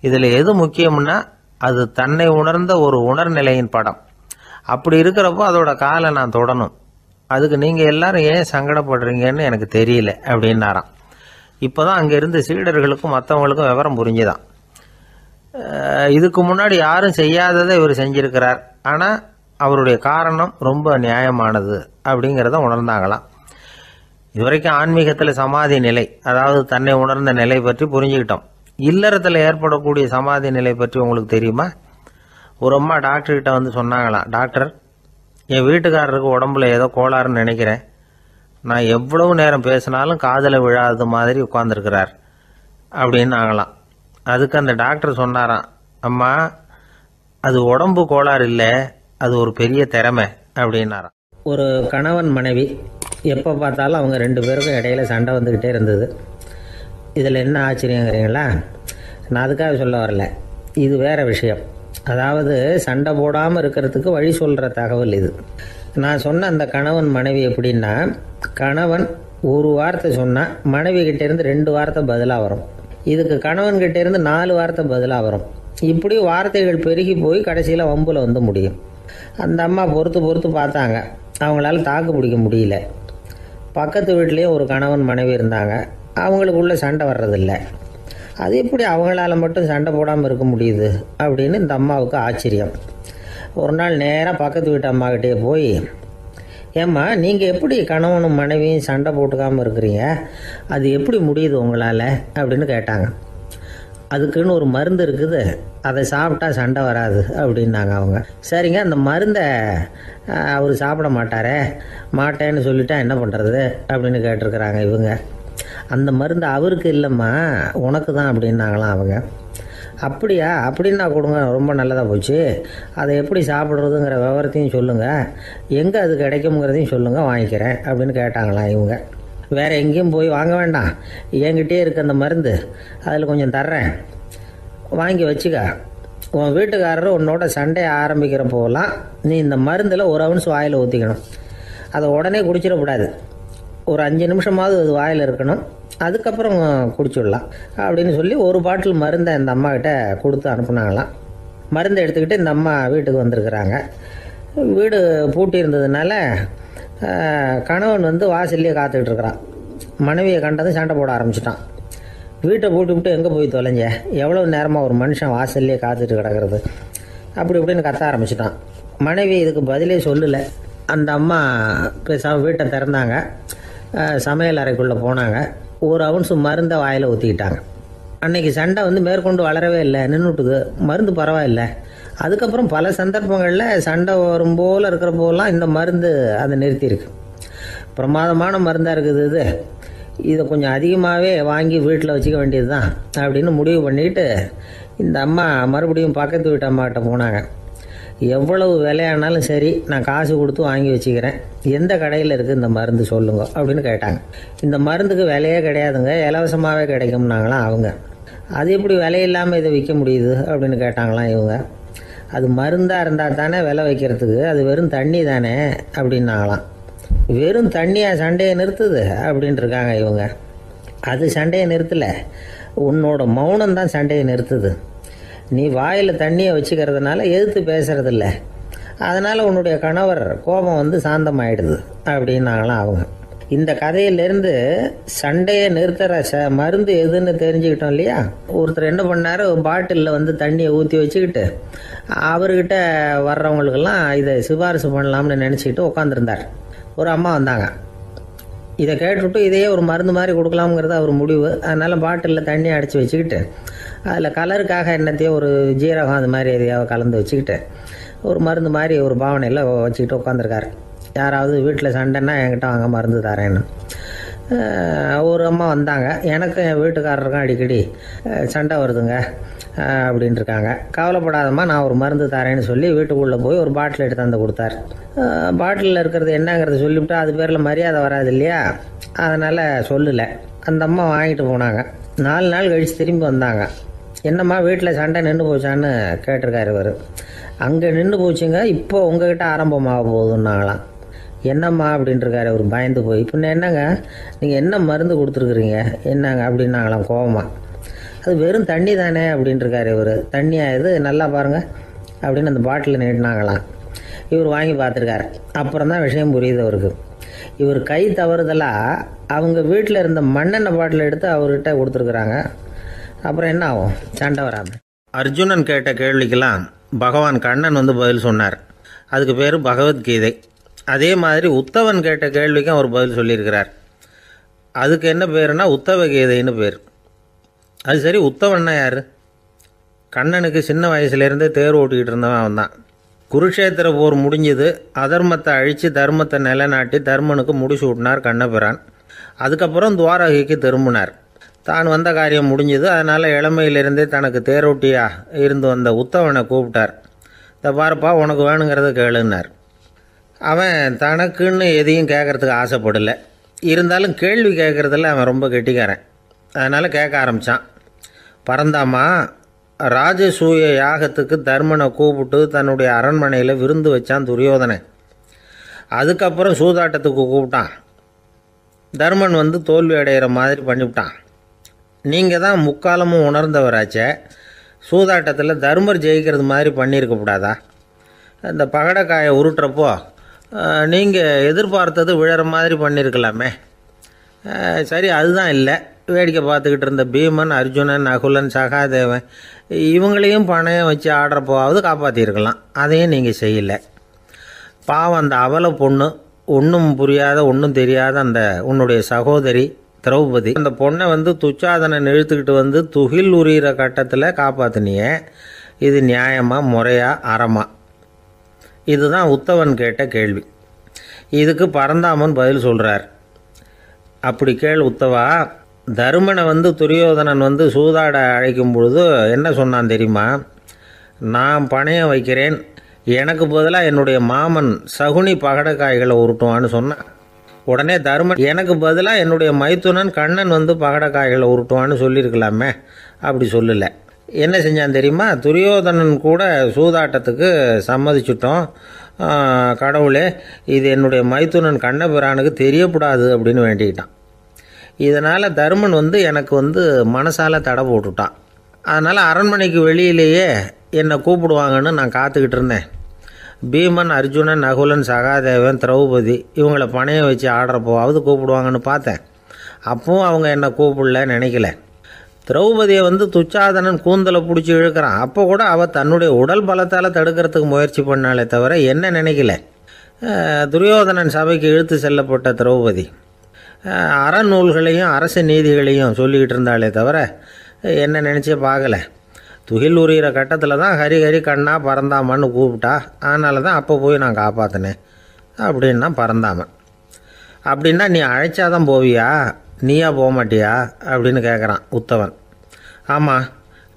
இதில் எது முக்கியம்னா அது தன்னை உணர்ந்த ஒரு உணர்நிலையின் படம். அப்படி இருக்கிறப்போ அதோட காலை நான் தொடணும். அதுக்கு நீங்கள் எல்லாரும் ஏன் சங்கடப்படுறீங்கன்னு எனக்கு தெரியல அப்படின்னாராம். இப்போ தான் அங்கே இருந்த சீடர்களுக்கும் மற்றவங்களுக்கும் விவரம் புரிஞ்சுதான். இதுக்கு முன்னாடி யாரும் செய்யாததை இவர் செஞ்சிருக்கிறார், ஆனால் அவருடைய காரணம் ரொம்ப நியாயமானது அப்படிங்கிறத உணர்ந்தாங்களாம். இதுவரைக்கும் ஆன்மீகத்தில் சமாதி நிலை, அதாவது தன்னை உணர்ந்த நிலை பற்றி புரிஞ்சுக்கிட்டோம். இல்லறத்தில் ஏற்படக்கூடிய சமாதி நிலை பற்றி உங்களுக்கு தெரியுமா? ஒரு அம்மா டாக்டர்கிட்ட வந்து சொன்னாங்களாம், டாக்டர், என் வீட்டுக்காரருக்கு உடம்புல ஏதோ கோளாறுன்னு நினைக்கிறேன், நான் எவ்வளவு நேரம் பேசினாலும் காதில் விழாத மாதிரி உட்கார்ந்துருக்கிறார் அப்படின்னு ஆகலாம். அதுக்கு அந்த டாக்டர் சொன்னாராம், அம்மா, அது உடம்பு கோளாறு இல்லை, அது ஒரு பெரிய திறமை அப்படின்னாராம். ஒரு கணவன் மனைவி எப்போ பார்த்தாலும் அவங்க ரெண்டு பேருக்கும் இடையில சண்டை வந்துக்கிட்டே இருந்தது. இதில் என்ன ஆச்சரியங்கிறீங்களா? நான் அதுக்காக சொல்ல வரல, இது வேற விஷயம். அதாவது சண்டை போடாமல் இருக்கிறதுக்கு வழி சொல்கிற தகவல் இது. நான் சொன்ன அந்த கணவன் மனைவி எப்படின்னா, கணவன் ஒரு வார்த்தை சொன்னால் மனைவி கிட்டேருந்து 2 வார்த்தை பதிலாக வரும். இதுக்கு கணவன்கிட்டேருந்து 4 வார்த்தை பதிலாக வரும். இப்படி வார்த்தைகள் பெருகி போய் கடைசியில் வம்பில் வந்து முடியும். அந்த அம்மா பொறுத்து பார்த்தாங்க, அவங்களால தாக்கு பிடிக்க முடியல. பக்கத்து வீட்லேயே ஒரு கணவன் மனைவி இருந்தாங்க, அவங்களுக்குள்ள சண்டை வர்றதில்லை. அது எப்படி அவங்களால மட்டும் சண்டை போடாமல் இருக்க முடியுது அப்படின்னு இந்த அம்மாவுக்கு ஆச்சரியம். ஒரு நாள் நேராக பக்கத்து வீட்டு அம்மாக்கிட்டே போய், ஏம்மா, நீங்கள் எப்படி கணவனும் மனைவியும் சண்டை போட்டுக்காமல் இருக்கிறீங்க, அது எப்படி முடியுது உங்களால் அப்படின்னு கேட்டாங்க. அதுக்குன்னு ஒரு மருந்து இருக்குது, அதை சாப்பிட்டா சண்டை வராது அப்படின்னாங்க அவங்க. சரிங்க, அந்த மருந்தை அவர் சாப்பிட மாட்டேன்னு சொல்லிட்டா என்ன பண்ணுறது அப்படின்னு கேட்டிருக்கிறாங்க இவங்க. அந்த மருந்து அவருக்கு இல்லைம்மா, உனக்கு தான் அப்படின்னாங்களாம் அவங்க. அப்படியா, அப்படின்னா கொடுங்க, ரொம்ப நல்லதாக போச்சு. அதை எப்படி சாப்பிட்றதுங்கிற விவரத்தையும் சொல்லுங்கள், எங்கே அது கிடைக்குங்கிறதையும் சொல்லுங்கள், வாங்கிக்கிறேன் அப்படின்னு கேட்டாங்களாம் இவங்க. வேறு எங்கேயும் போய் வாங்க வேண்டாம், என்கிட்டே இருக்க அந்த மருந்து அதில் கொஞ்சம் தர்றேன், வாங்கி வச்சுக்க. உன் வீட்டுக்காரர் உன்னோட சண்டையை ஆரம்பிக்கிறப்போலாம் நீ இந்த மருந்தில் 1 ounce வாயில் ஊற்றிக்கணும். அதை உடனே குடிச்சிடக்கூடாது, ஒரு 5 நிமிஷமாவது அது வாயில் இருக்கணும், அதுக்கப்புறம் குடிச்சிடலாம் அப்படின்னு சொல்லி ஒரு பாட்டில் மருந்தை இந்த அம்மா கிட்ட கொடுத்து அனுப்புனாங்களாம். மருந்தை எடுத்துக்கிட்டு இந்த அம்மா வீட்டுக்கு வந்திருக்கிறாங்க. வீடு பூட்டி இருந்ததுனால கணவன் வந்து வாசல்லையே காத்துக்கிட்டு இருக்கிறான். மனைவியை கண்டதும் சண்டை போட ஆரம்பிச்சிட்டான். வீட்டை பூட்டி விட்டு எங்கே போய் தொலைஞ்ச, எவ்வளோ நேரமாக ஒரு மனுஷன் வாசல்லையே காத்துட்டு கிடக்கிறது அப்படி இப்படின்னு கத்த ஆரம்பிச்சிட்டான். மனைவி இதுக்கு பதிலே சொல்லலை. அந்த அம்மா பேசாமல் வீட்டை திறந்தாங்க, சமையல் அறைக்குள்ளே போனாங்க, 1 ounce மருந்தை வாயில் ஊற்றிக்கிட்டாங்க. அன்னைக்கு சண்டை வந்து மேற்கொண்டு வளரவே இல்லை, நின்றுட்டுது. மருந்து பரவாயில்லை. அதுக்கப்புறம் பல சந்தர்ப்பங்களில் சண்டை வரும் போல் இருக்கிற போலாம் இந்த மருந்து அதை நிறுத்தியிருக்கு. பிரமாதமான மருந்தாக இருக்குது இதை கொஞ்சம் அதிகமாகவே வாங்கி வீட்டில் வச்சுக்க வேண்டியது தான் அப்படின்னு முடிவு பண்ணிட்டு இந்த அம்மா மறுபடியும் பக்கத்து வீட்டு அம்மாக்கிட்ட போனாங்க. எவ்வளவு விலையானாலும் சரி, நான் காசு கொடுத்து வாங்கி வச்சுக்கிறேன், எந்த கடையில் இருக்குது இந்த மருந்து சொல்லுங்க அப்படின்னு கேட்டாங்க. இந்த மருந்துக்கு விலையே கிடையாதுங்க, இலவசமாகவே கிடைக்கும்னாங்களாம் அவங்க. அது எப்படி விலையில்லாமல் இதை விற்க முடியுது அப்படின்னு கேட்டாங்களாம் இவங்க. அது மருந்தாக இருந்தால் தானே விலை வைக்கிறதுக்கு, அது வெறும் தண்ணி தானே அப்படின்னாங்களாம். வெறும் தண்ணியாக சண்டையை நிறுத்துது அப்படின்ட்டு இருக்காங்க இவங்க. அது சண்டையை நிறுத்தலை, உன்னோட மௌனம் தான் சண்டையை நிறுத்துது. நீ வாயில் தண்ணியை வச்சுக்கிறதுனால எதிர்த்து பேசுறதில்ல, அதனால் உன்னுடைய கணவர் கோபம் வந்து சாந்தமாயிடுது அப்படின்னாங்களாம் அவங்க. இந்த கதையிலேருந்து சண்டையை நிறுத்துற மருந்து எதுன்னு தெரிஞ்சுக்கிட்டோம் இல்லையா. ஒருத்தர் என்ன பண்ணார், பாட்டிலில் வந்து தண்ணியை ஊற்றி வச்சுக்கிட்டு அவர்கிட்ட வர்றவங்களுக்கெல்லாம் இதை சிபாரிசு பண்ணலாம்னு நினச்சிக்கிட்டு உட்காந்துருந்தார். ஒரு அம்மா வந்தாங்க. இதை கேட்டுவிட்டு இதையே ஒரு மருந்து மாதிரி கொடுக்கலாம்ங்கிறது அவர் முடிவு. அதனால் பாட்டிலில் தண்ணியை அடைச்சி வச்சுக்கிட்டு அதில் கலருக்காக என்னத்தையும் ஒரு ஜீரகம் அது மாதிரி எதையாவது கலந்து வச்சுக்கிட்டு ஒரு மருந்து மாதிரி ஒரு பாவனையில் வச்சுக்கிட்டு உட்காந்துருக்காரு. யாராவது வீட்டில் சண்டைன்னா என்கிட்ட வாங்க மருந்து தரேன்னு. ஒரு அம்மா வந்தாங்க. எனக்கும் என் வீட்டுக்காரருக்கும் அடிக்கடி சண்டை வருதுங்க அப்படின்ட்டு இருக்காங்க. கவலைப்படாதம்மா, நான் ஒரு மருந்து தரேன்னு சொல்லி வீட்டுக்குள்ளே போய் ஒரு பாட்டில் எடுத்து வந்து கொடுத்தார். பாட்டிலில் இருக்கிறது என்னங்கிறத சொல்லிவிட்டு அது பேரில் மரியாதை வராது இல்லையா, அதனால் சொல்லலை. அந்த அம்மா வாங்கிட்டு போனாங்க. 4 நாள் கழித்து திரும்பி வந்தாங்க. என்னம்மா வீட்டில் சண்டை நின்று போச்சான்னு கேட்டிருக்காரு இவர். அங்கே நின்று போச்சுங்க, இப்போ உங்ககிட்ட ஆரம்பமாக போகுதுன்னாங்களாம். என்னம்மா அப்படின்ட்டுருக்காரு அவர் பயந்து போய். இப்போ என்னங்க நீங்கள் என்ன மருந்து கொடுத்துருக்குறீங்க என்னங்க அப்படின்னாங்களாம் கோவமாக. அது வெறும் தண்ணி தானே அப்படின்ட்டுருக்காரு இவர். தண்ணியாக இது நல்லா பாருங்கள் அப்படின்னு அந்த பாட்டிலில் நீட்டினாங்களாம். இவர் வாங்கி பார்த்துருக்காரு. அப்புறம் தான் விஷயம் புரியுது அவருக்கு. இவர் கை தவறுதலாக அவங்க வீட்டில் இருந்த மண்ணெண்ணெய் பாட்டில் எடுத்து அவர்கிட்ட கொடுத்துருக்குறாங்க. அப்புறம் என்ன ஆகும், சண்டை வராமல். அர்ஜுனன் கேட்ட கேள்விக்கெல்லாம் பகவான் கண்ணன் வந்து பதில் சொன்னார். அதுக்கு பேர் பகவத்கீதை. அதே மாதிரி உத்தவன் கேட்ட கேள்விக்கும் அவர் பதில் சொல்லியிருக்கிறார். அதுக்கு என்ன பேருனா உத்தவ கீதைன்னு பேர். அது சரி, உத்தவன்னா யார்? கண்ணனுக்கு சின்ன வயசுலேருந்தே தேர் ஓட்டிக்கிட்டு இருந்தவன் அவன் தான். குருஷேத்திர போர் முடிஞ்சது. அதர்மத்தை அழித்து தர்மத்தை நிலைநாட்டி தர்மனுக்கு முடிச்சு விட்டினார் கண்ணபிரான். அதுக்கப்புறம் துவாரகைக்கு திரும்பினார். தான் வந்த காரியம் முடிஞ்சது. அதனால் இளமையிலிருந்தே தனக்கு தேரோட்டியாக இருந்து வந்த உத்தவனை கூப்பிட்டார். இந்த பாருப்பா, உனக்கு வேணுங்கிறத கேளுன்னார். அவன் தனக்குன்னு எதையும் கேட்குறதுக்கு ஆசைப்படலை. இருந்தாலும் கேள்வி கேட்குறதில் அவன் ரொம்ப கெட்டிக்காரன். அதனால் கேட்க ஆரம்பித்தான். பரந்தாமா, ராஜசூய யாகத்துக்கு தர்மனை கூப்பிட்டு தன்னுடைய அரண்மனையில் விருந்து வச்சான் துரியோதனன். அதுக்கப்புறம் சூதாட்டத்துக்கு கூப்பிட்டான். தர்மன் வந்து தோல்வி அடைகிற மாதிரி பண்ணிவிட்டான். நீங்கள் தான் முக்காலமும் உணர்ந்தவராச்சே, சூதாட்டத்தில் தர்மர் ஜெயிக்கிறது மாதிரி பண்ணியிருக்கக்கூடாதா? இந்த பகடக்காயை உருட்டுறப்போ நீங்கள் எதிர்பார்த்தது விழற மாதிரி பண்ணியிருக்கலாமே. சரி, அதுதான் இல்லை. வேடிக்கை பார்த்துக்கிட்டு இருந்த பீமன், அர்ஜுனன், நகுலன், சகாதேவன் இவங்களையும் பணையம் வச்சு ஆடுறப்போவாவது காப்பாற்றிருக்கலாம். அதையும் நீங்கள் செய்யலை. பாவம் அந்த அவல பொண்ணு, ஒன்றும் புரியாத ஒன்றும் தெரியாத அந்த உன்னுடைய சகோதரி திரௌபதி, அந்த பொண்ணை வந்து துச்சாதனன் இழுத்துக்கிட்டு வந்து துகில் உரிகிற கட்டத்தில் காப்பாற்றினியே. இது நியாயமா, முறையா, அறமா? இதுதான் உத்தவன் கேட்ட கேள்வி. இதுக்கு பரந்தாமன் பதில் சொல்கிறார். அப்படி கேள் உத்தவா. தருமனை வந்து துரியோதனன் வந்து சூதாட அழைக்கும் பொழுது என்ன சொன்னான் தெரியுமா? நான் பணையம் வைக்கிறேன், எனக்கு பதிலாக என்னுடைய மாமன் சகுனி பகடக்காய்களை உருட்டுவான்னு சொன்னான். உடனே தருமன், எனக்கு பதிலாக என்னுடைய மைத்துனன் கண்ணன் வந்து பகடக்காய்களை உருட்டுவான்னு சொல்லியிருக்கலாமே. அப்படி சொல்லலை. என்ன செஞ்சான் தெரியுமா? துரியோதனன் கூட சூதாட்டத்துக்கு சம்மதிச்சிட்டோம், கடவுளே இது என்னுடைய மைத்துனன் கண்ணபிரானுக்கு தெரியக்கூடாது அப்படின்னு வேண்டிக்கிட்டான். இதனால் தருமன் வந்து எனக்கு வந்து மனசால் தடை போட்டுட்டான். அதனால் அரண்மனைக்கு வெளியிலேயே என்னை கூப்பிடுவாங்கன்னு நான் காத்துக்கிட்டு இருந்தேன். பீமன், அர்ஜுனன், நகுலன், சகாதேவன், திரௌபதி இவங்கள பணையம் வச்சு ஆடுறப்போவாவது கூப்பிடுவாங்கன்னு பார்த்தேன். அப்பவும் அவங்க என்னை கூப்பிடல, நினைக்கல. திரௌபதியை வந்து துச்சாதனன் கூந்தலை பிடிச்சி இழுக்கிறான். அப்போ கூட அவள் தன்னுடைய உடல் பலத்தால் தடுக்கிறதுக்கு முயற்சி பண்ணாலே தவிர என்ன நினைக்கல. துரியோதனன் சபைக்கு இழுத்து செல்லப்பட்ட திரௌபதி அறநூல்களையும் அரச நீதிகளையும் சொல்லிக்கிட்டு இருந்தாலே தவிர என்ன நினச்சே பார்க்கலை. துகில் உரிகிற கட்டத்தில் தான் ஹரி ஹரி கண்ணா பரந்தாமன்னு கூப்பிட்டா. அதனால தான் அப்போ போய் நான் காப்பாற்றினேன் அப்படின்னா பரந்தாமன். அப்படின்னா நீ அழைச்சாதான் போவியா, நீயா போக மாட்டியா அப்படின்னு கேட்குறான் உத்தவன். ஆமாம்,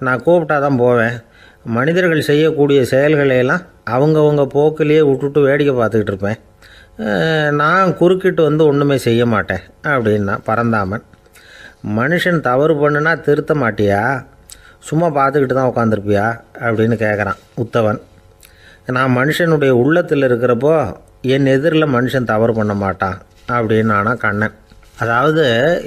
நான் கூப்பிட்டா தான் போவேன். மனிதர்கள் செய்யக்கூடிய செயல்களையெல்லாம் அவங்கவுங்க போக்கிலேயே விட்டுட்டு வேடிக்கை பார்த்துக்கிட்டு இருப்பேன். நான் குறுக்கிட்டு வந்து ஒன்றுமே செய்ய மாட்டேன் அப்படின்னா பரந்தாமன். மனுஷன் தவறு பண்ணுனா திருத்த மாட்டியா, சும்மா பார்த்துக்கிட்டு தான் உட்காந்துருப்பியா அப்படின்னு கேட்குறான் உத்தவன். நான் மனுஷனுடைய உள்ளத்தில் இருக்கிறப்போ என் எதிரில் மனுஷன் தவறு பண்ண மாட்டான் அப்படின்னு ஆனால் கண்ணன். அதாவது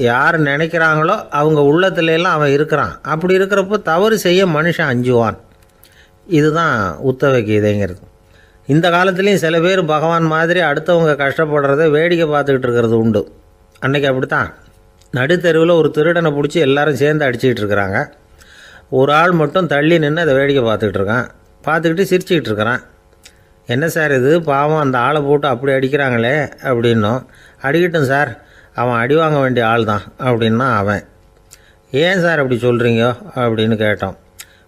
யார் நினைக்கிறாங்களோ அவங்க உள்ளத்துலலாம் அவன் இருக்கிறான். அப்படி இருக்கிறப்போ தவறு செய்ய மனுஷன் அஞ்சுவான். இதுதான் உத்தவ கீதைங்கிறது. இந்த காலத்துலேயும் சில பேர் பகவான் மாதிரி அடுத்தவங்க கஷ்டப்படுறத வேடிக்கை பார்த்துக்கிட்டு இருக்கிறது உண்டு. அன்னைக்கு அப்படித்தான். நடுத்தெருவில் ஒரு திருடனை பிடிச்சி எல்லாரும் சேர்ந்து அடிச்சுக்கிட்டு இருக்கிறாங்க. ஒரு ஆள் மட்டும் தள்ளி நின்று அதை வேடிக்கை பார்த்துக்கிட்டு இருக்கான். பார்த்துக்கிட்டு சிரிச்சுக்கிட்டு இருக்கிறான். என்ன சார் இது, பாவம் அந்த ஆளை போட்டு அப்படி அடிக்கிறாங்களே அப்படின்னும். அடிக்கட்டும் சார், அவன் அடி வாங்க வேண்டிய ஆள் தான் அப்படின்னா அவன். ஏன் சார் அப்படி சொல்கிறீங்க அப்படின்னு கேட்டோம்.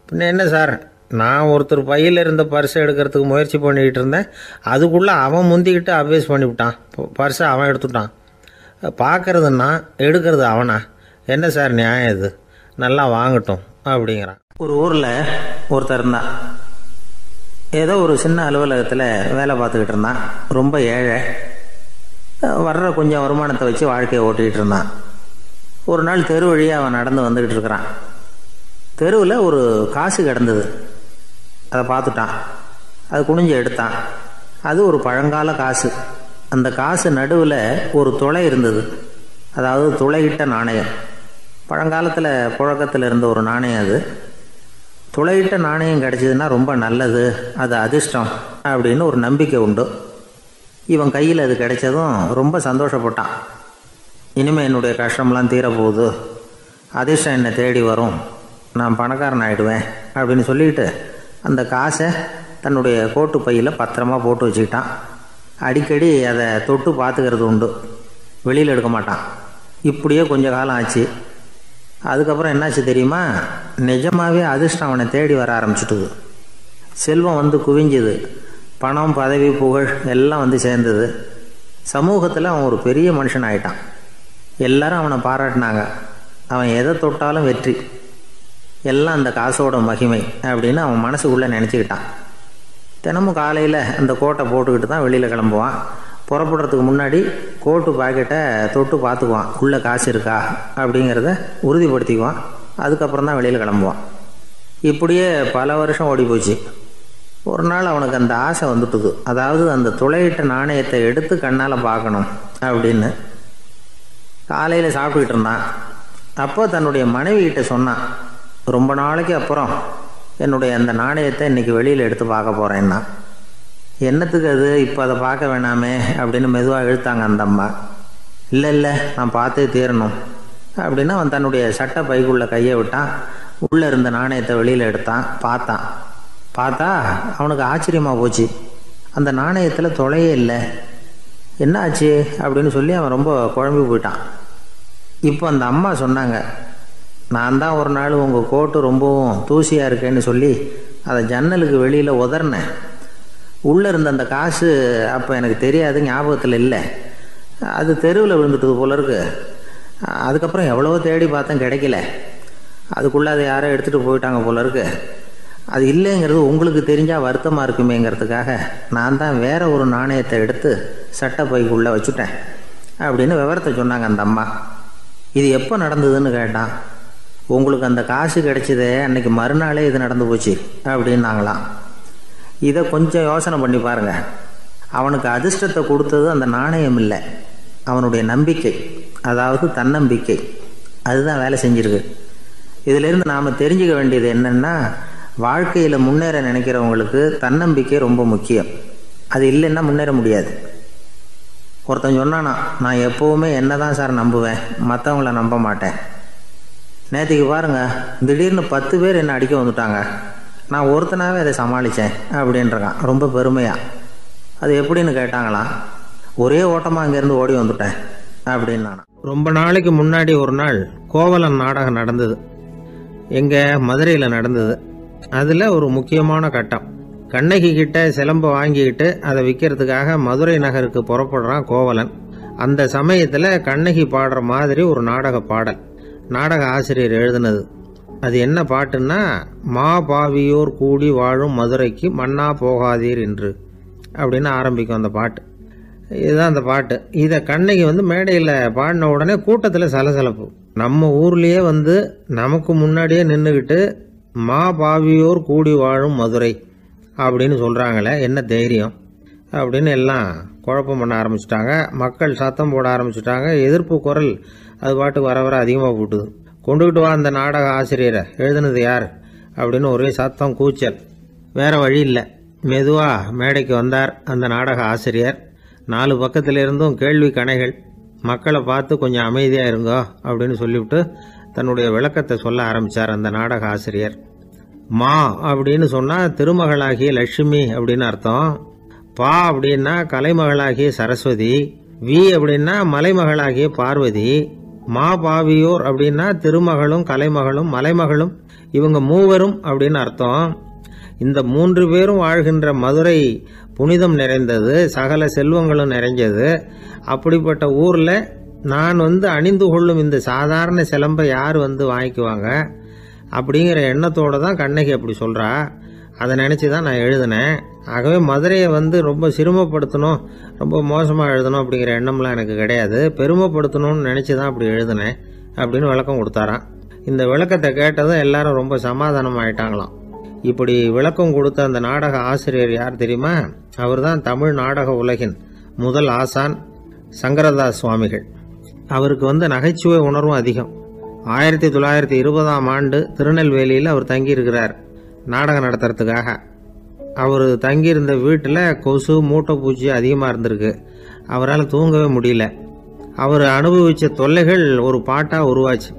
பின்ன என்ன சார், நான் ஒருத்தர் பையில் இருந்த பர்ஸை எடுக்கிறதுக்கு முயற்சி பண்ணிக்கிட்டு இருந்தேன். அதுக்குள்ளே அவன் முந்திக்கிட்டு அப்வேஸ் பண்ணிவிட்டான். பர்ஸை அவன் எடுத்துட்டான். பார்க்கறதுன்னா எடுக்கிறது அவனா? என்ன சார் நியாயம் இது? நல்லா வாங்கட்டும் அப்படிங்கிறான். ஒரு ஊரில் ஒருத்தர் இருந்தான். ஏதோ ஒரு சின்ன அலுவலகத்தில் வேலை பார்த்துக்கிட்டு இருந்தான். ரொம்ப ஏழை. வர்ற கொஞ்சம் வருமானத்தை வச்சு வாழ்க்கையை ஓட்டிக்கிட்டு இருந்தான். ஒரு நாள் தெரு வழியாக அவன் நடந்து வந்துக்கிட்டு இருக்கிறான். தெருவில் ஒரு காசு கிடந்தது. அதை பார்த்துட்டான். அது குனிஞ்சு எடுத்தான். அது ஒரு பழங்கால காசு. அந்த காசு நடுவில் ஒரு துளை இருந்தது. அதாவது துளையிட்ட நாணயம். பழங்காலத்தில் புழக்கத்தில் இருந்த ஒரு நாணயம் அது. துளையிட்ட நாணயம் கிடச்சிதுன்னா ரொம்ப நல்லது, அது அதிர்ஷ்டம் அப்படின்னு ஒரு நம்பிக்கை உண்டு. இவன் கையில் அது கிடைச்சதும் ரொம்ப சந்தோஷப்பட்டான். இனிமேல் என்னுடைய கஷ்டம்லாம் தீரப்போகுது, அதிர்ஷ்டம் என்னை தேடி வரும், நான் பணக்காரன் ஆகிடுவேன் அப்படின்னு சொல்லிட்டு அந்த காசை தன்னுடைய கோட்டு பையில் பத்திரமா போட்டு வச்சுக்கிட்டான். அடிக்கடி அதை தொட்டு பார்த்துக்கிறது உண்டு, வெளியில் எடுக்க மாட்டான். இப்படியே கொஞ்ச காலம் ஆச்சு. அதுக்கப்புறம் என்னாச்சு தெரியுமா? நிஜமாகவே அதிர்ஷ்டம் அவனை தேடி வர ஆரம்பிச்சுட்டுது. செல்வம் வந்து குவிஞ்சுது. பணம், பதவி, புகழ் எல்லாம் வந்து சேர்ந்தது. சமூகத்தில் அவன் ஒரு பெரிய மனுஷன் ஆகிட்டான். எல்லாரும் அவனை பாராட்டினாங்க. அவன் எதை தொட்டாலும் வெற்றி, எல்லாம் அந்த காசோட மகிமை அப்படின்னு அவன் மனசுக்குள்ளே நினச்சிக்கிட்டான். தினமும் காலையில் அந்த கோட்டை போட்டுக்கிட்டு தான் வெளியில் கிளம்புவான். புறப்படுறதுக்கு முன்னாடி கோட்டு பாக்கெட்டை தொட்டு பார்த்துக்குவான், உள்ளே காசு இருக்கா அப்படிங்கிறத உறுதிப்படுத்திக்குவான். அதுக்கப்புறம் தான் வெளியில் கிளம்புவான். இப்படியே பல வருஷம் ஓடி போச்சு. ஒரு நாள் அவனுக்கு அந்த ஆசை வந்துட்டுது. அதாவது அந்த துளையிட்ட நாணயத்தை எடுத்து கண்ணால் பார்க்கணும் அப்படின்னு. காலையில் சாப்பிட்டுக்கிட்டு இருந்தான். அப்போ தன்னுடைய மனைவிகிட்ட சொன்னான், ரொம்ப நாளைக்கு அப்புறம் என்னுடைய அந்த நாணயத்தை இன்றைக்கி வெளியில் எடுத்து பார்க்க போகிறேன்னா. என்னத்துக்கு அது, இப்போ அதை பார்க்க வேணாமே அப்படின்னு மெதுவாக இழுத்தாங்க அந்த அம்மா. இல்லை நான் பார்த்தே தீரணும் அப்படின்னு அவன் தன்னுடைய சட்டை பைக்குள்ளே கையை விட்டான். உள்ளே இருந்த நாணயத்தை வெளியில் எடுத்தான். பார்த்தா அவனுக்கு ஆச்சரியமாக போச்சு. அந்த நாணயத்தில் துளையே இல்லை. என்ன ஆச்சு அப்படின்னு சொல்லி அவன் ரொம்ப குழம்பி போயிட்டான். இப்போ அந்த அம்மா சொன்னாங்க, நான் தான் ஒரு நாள் உங்கள் கோட்டு ரொம்பவும் தூசியாக இருக்கேன்னு சொல்லி அதை ஜன்னலுக்கு வெளியில் உதறினேன். உள்ளே இருந்த அந்த காசு அப்போ எனக்கு தெரியாது, ஞாபகத்தில் இல்லை. அது தெருவில் விழுந்துட்டது போல இருக்கு. அதுக்கப்புறம் எவ்வளவோ தேடி பார்த்தேன், கிடைக்கல. அதுக்குள்ளே அதை யாரோ எடுத்துகிட்டு போயிட்டாங்க போல இருக்கு. அது இல்லைங்கிறது உங்களுக்கு தெரிஞ்சால் வருத்தமாக இருக்குமேங்கிறதுக்காக நான் தான் வேற ஒரு நாணயத்தை எடுத்து சட்டை பைக்குள்ளே வச்சுட்டேன் அப்படின்னு விவரத்தை சொன்னாங்க அந்த அம்மா. இது எப்போ நடந்ததுன்னு கேட்டான். உங்களுக்கு அந்த காசு கிடைச்சதே அன்னைக்கு மறுநாளே இது நடந்து போச்சு அப்படின்னாங்களாம். இதை கொஞ்சம் யோசனை பண்ணி பாருங்க. அவனுக்கு அதிர்ஷ்டத்தை கொடுத்தது அந்த நாணயம் இல்லை, அவனுடைய நம்பிக்கை, அதாவது தன்னம்பிக்கை. அதுதான் வேலை செஞ்சிருக்கு. இதிலிருந்து நாம் தெரிஞ்சுக்க வேண்டியது என்னென்னா, வாழ்க்கையில் முன்னேற நினைக்கிறவங்களுக்கு தன்னம்பிக்கை ரொம்ப முக்கியம். அது இல்லைன்னா முன்னேற முடியாது. ஒருத்தன் சொன்னானா, நான் எப்போவுமே என்ன தான் சார் நம்புவேன், மற்றவங்கள நம்ப மாட்டேன். நேற்றுக்கு பாருங்கள், திடீர்னு 10 பேர் என்னை அடிக்க வந்துட்டாங்க, நான் ஒருத்தனாகவே அதை சமாளித்தேன் அப்படின்றான் ரொம்ப பெருமையாக. அது எப்படின்னு கேட்டாங்களாம். ஒரே ஓட்டமாக அங்கேருந்து ஓடி வந்துட்டேன் அப்படின்னு. ரொம்ப நாளைக்கு முன்னாடி ஒரு நாள் கோவலன் நாடகம் நடந்தது. எங்கள் மதுரையில் நடந்தது. அதில் ஒரு முக்கியமான கட்டம். கண்ணகி கிட்ட சிலம்பை வாங்கிக்கிட்டு அதை விற்கிறதுக்காக மதுரை நகருக்கு புறப்படுறான் கோவலன். அந்த சமயத்தில் கண்ணகி பாடுற மாதிரி ஒரு நாடக பாடல். நாடக ஆசிரியர் எழுதினது. அது என்ன பாட்டுன்னா, மா பாவியோர் கூடி வாழும் மதுரைக்கு மன்னா போகாதீர் என்று அப்படின்னு ஆரம்பிக்கும் அந்த பாட்டு. இதுதான் அந்த பாட்டு. இதை கண்ணகி மேடையில் பாடின உடனே கூட்டத்தில் சலசலப்பு. நம்ம ஊர்லேயே நமக்கு முன்னாடியே நின்றுக்கிட்டு மா பாவியோர் கூடி வாழும் மதுரை அப்படின்னு சொல்கிறாங்களே, என்ன தைரியம் அப்படின்னு எல்லாம் குழப்பம் பண்ண ஆரம்பிச்சிட்டாங்க. மக்கள் சத்தம் போட ஆரம்பிச்சிட்டாங்க. எதிர்ப்பு குரல் அது பாட்டுக்கு வர அதிகமாக போட்டுது. கொண்டுகிட்டு வா அந்த நாடக ஆசிரியரை, எழுதுனது யார் அப்படின்னு ஒரே சத்தம், கூச்சல். வேறு வழி இல்லை. மெதுவாக மேடைக்கு வந்தார் அந்த நாடக ஆசிரியர். 4 பக்கத்திலிருந்தும் கேள்வி கணைகள். மக்களை பார்த்து கொஞ்சம் அமைதியா இருங்கோ அப்படின்னு சொல்லிவிட்டு தன்னுடைய விளக்கத்தை சொல்ல ஆரம்பிச்சார் அந்த நாடக ஆசிரியர். மா அப்படின்னு சொன்னா திருமகளாகிய லட்சுமி அப்படின்னு அர்த்தம். பா அப்படின்னா கலைமகளாகிய சரஸ்வதி. வி அப்படின்னா மலைமகளாகிய பார்வதி. மா பாவியோர் அப்படின்னா திருமகளும் கலைமகளும் மலைமகளும், இவங்க மூவரும் அப்படின்னு அர்த்தம். இந்த 3 பேரும் வாழ்கின்ற மதுரை புனிதம் நிறைந்தது, சகல செல்வங்களும் நிறைஞ்சது. அப்படிப்பட்ட ஊர்ல நான் அணிந்து கொள்ளும் இந்த சாதாரண சிலம்பை யார் வாங்கிக்குவாங்க அப்படிங்கிற எண்ணத்தோட தான் கண்ணகி அப்படி சொல்றா. அதை நினைச்சுதான் நான் எழுதினேன். ஆகவே மதுரையை ரொம்ப சிரமப்படுத்தணும், ரொம்ப மோசமா எழுதணும் அப்படிங்கிற எண்ணம்லாம் எனக்கு கிடையாது. பெருமைப்படுத்தணும்னு நினைச்சுதான் அப்படி எழுதினேன் அப்படின்னு விளக்கம் கொடுத்தாராம். இந்த விளக்கத்தை கேட்டதும் எல்லாரும் ரொம்ப சமாதானம் ஆயிட்டாங்களாம். இப்படி விளக்கம் கொடுத்த அந்த நாடக ஆசிரியர் யார் தெரியுமா? அவர் தான் தமிழ் நாடக உலகின் முதல் ஆசான் சங்கரதாஸ் சுவாமிகள். அவருக்கு நகைச்சுவை உணர்வும் அதிகம். 1920ஆம் ஆண்டு திருநெல்வேலியில் அவர் தங்கியிருக்கிறார் நாடகம் நடத்துறதுக்காக. அவர் தங்கியிருந்த வீட்டில் கொசு மூட்டை பூச்சி அதிகமாக இருந்திருக்கு. அவரால் தூங்கவே முடியல. அவர் அனுபவித்த தொல்லைகள் ஒரு பாட்டாக உருவாச்சு.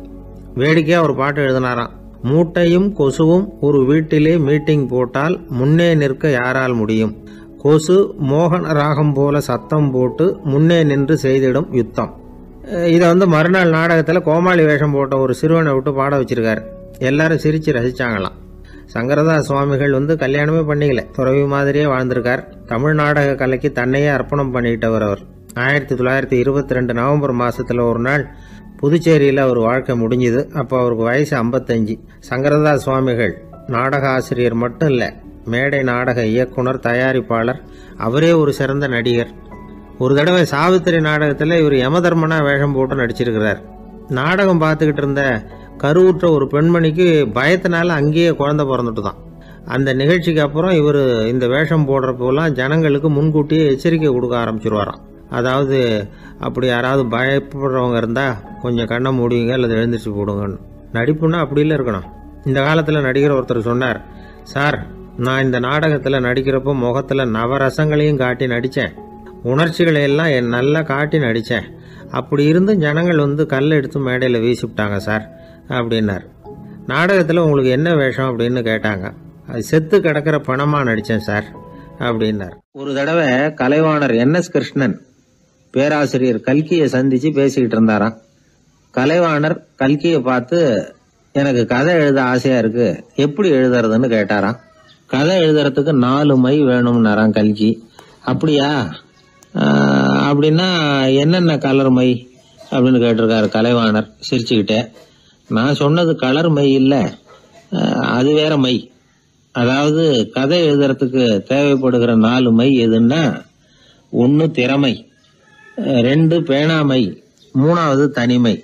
வேடிக்கையாக ஒரு பாட்டு எழுதினாராம். மூட்டையும் கொசுவும் ஒரு வீட்டிலே மீட்டிங் போட்டால் முன்னே நிற்க யாரால் முடியும்? கொசு மோகன ராகம் போல சத்தம் போட்டு முன்னே நின்று செய்திடும் யுத்தம். இதை மறுநாள் நாடகத்தில் கோமாளி வேஷம் போட்ட ஒரு சிறுவனை விட்டு பாட வச்சிருக்காரு. எல்லாரும் சிரிச்சு ரசிச்சாங்களாம். சங்கரதாஸ் சுவாமிகள் கல்யாணமே பண்ணிக்கல, துறவி மாதிரியே வாழ்ந்திருக்கார். தமிழ் நாடக கலைக்கு தன்னையே அர்ப்பணம் பண்ணிட்டவர் அவர். 1922 நவம்பர் மாசத்துல ஒரு நாள் புதுச்சேரியில் அவர் வாழ்க்கை முடிஞ்சுது. அப்போ அவருக்கு வயசு 55. சங்கரதாஸ் சுவாமிகள் நாடக ஆசிரியர் மட்டும் இல்லை, மேடை நாடக இயக்குனர், தயாரிப்பாளர். அவரே ஒரு சிறந்த நடிகர். ஒரு தடவை சாவித்திரி நாடகத்தில் இவர் யமதர்மனா வேஷம் போட்டு நடிச்சிருக்கிறார். நாடகம் பார்த்துக்கிட்டு இருந்த கருவுற்ற ஒரு பெண்மணிக்கு பயத்தினால அங்கேயே குழந்தை பிறந்துட்டு தான். அந்த நிகழ்ச்சிக்கு அப்புறம் இவர் இந்த வேஷம் போடுறப்போலாம் ஜனங்களுக்கு முன்கூட்டியே எச்சரிக்கை கொடுக்க ஆரம்பிச்சிருவாராம். அதாவது அப்படி யாராவது பயப்படுறவங்க இருந்தால் கொஞ்சம் கண்ணை மூடுவீங்க அல்லது எழுந்திரிச்சு போடுங்கன்னு. நடிப்புன்னா அப்படி இல்லை இருக்கணும். இந்த காலத்தில் நடிகர் ஒருத்தர் சொன்னார், சார் நான் இந்த நாடகத்தில் நடிக்கிறப்போ முகத்தில் நவரசங்களையும் காட்டி நடித்தேன், உணர்ச்சிகளை எல்லாம் நல்லா காட்டி நடித்தேன். அப்படி இருந்து ஜனங்கள் கல்லை எடுத்து மேடையில் வீசிவிட்டாங்க சார் அப்படின்னார். நாடகத்தில் உங்களுக்கு என்ன வேஷம் அப்படின்னு கேட்டாங்க. அது செத்து கிடக்கிற பணமாக நடித்தேன் சார் அப்படின்னார். ஒரு தடவை கலைவாணர் NS கிருஷ்ணன் பேராசிரியர் கல்கியை சந்திச்சு பேசிக்கிட்டு இருந்தாராம். கலைவாணர் கல்கியை பார்த்து, எனக்கு கதை எழுத ஆசையா இருக்கு, எப்படி எழுதுறதுன்னு கேட்டாராம். கதை எழுதுறதுக்கு 4 மை வேணும்னாராம் கல்கி. அப்படியா, அப்படின்னா என்னென்ன கலர் மை அப்படின்னு கேட்டிருக்காரு கலைவாணர் சிரிச்சுக்கிட்டே. நான் சொன்னது கலர் மை இல்ல, அது வேற மை. அதாவது கதை எழுதுறதுக்கு தேவைப்படுகிற 4 மை எதுன்னா, 1 திறமை, 2 பேணாமை, 3வது தனிமை,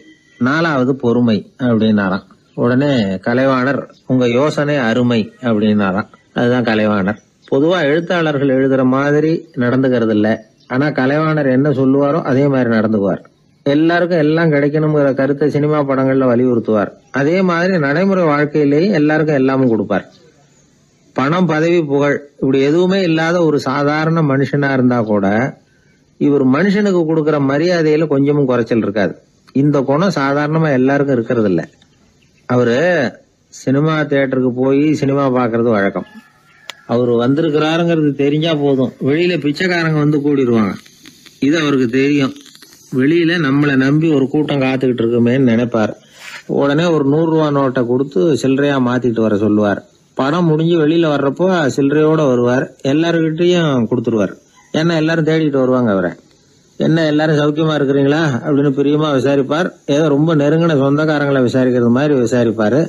4வது பொறுமை அப்படின்னாராம். உடனே கலைவாணர், உங்க யோசனை அருமை அப்படின்னாராம். அதுதான் கலைவாணர். பொதுவா எழுத்தாளர்கள் எழுதுற மாதிரி நடந்துக்கிறது இல்ல. ஆனா கலைவாணர் என்ன சொல்லுவாரோ அதே மாதிரி நடந்துக்குவார். எல்லாருக்கும் எல்லாம் கிடைக்கணுங்கிற கருத்தை சினிமா படங்கள்ல வலியுறுத்துவார். அதே மாதிரி நடைமுறை வாழ்க்கையிலேயும் எல்லாருக்கும் எல்லாமும் கொடுப்பார். பணம், பதவி, புகழ் இப்படி எதுவுமே இல்லாத ஒரு சாதாரண மனுஷனா இருந்தா கூட இவர் மனுஷனுக்கு கொடுக்கற மரியாதையில கொஞ்சமும் குறைச்சல் இருக்காது. இந்த குணம் சாதாரணமா எல்லாருக்கும் இருக்கிறது இல்ல. அவரு சினிமா தியேட்டருக்கு போய் சினிமா பாக்குறது வழக்கம். அவரு வந்திருக்கிறாருங்கிறது தெரிஞ்சா போதும், வெளியில பிச்சைக்காரங்க கூடிடுவாங்க. இது அவருக்கு தெரியும். வெளியில நம்மளை நம்பி ஒரு கூட்டம் காத்துக்கிட்டு இருக்குமேன்னு நினைப்பார். உடனே ஒரு 100 ரூபா நோட்டை கொடுத்து சில்லறையா மாத்திட்டு வர சொல்லுவார். படம் முடிஞ்சு வெளியில வர்றப்போ சில்லறையோட வருவார். எல்லாருக்கிட்டையும் கொடுத்துருவார். ஏன்னா எல்லாரும் தேடிட்டு வருவாங்க அவரை. என்ன எல்லாரும் சௌக்கியமா இருக்கிறீங்களா அப்படின்னு பிரியமா விசாரிப்பார். ஏதோ ரொம்ப நெருங்கின சொந்தக்காரங்களை விசாரிக்கிறது மாதிரி விசாரிப்பாரு.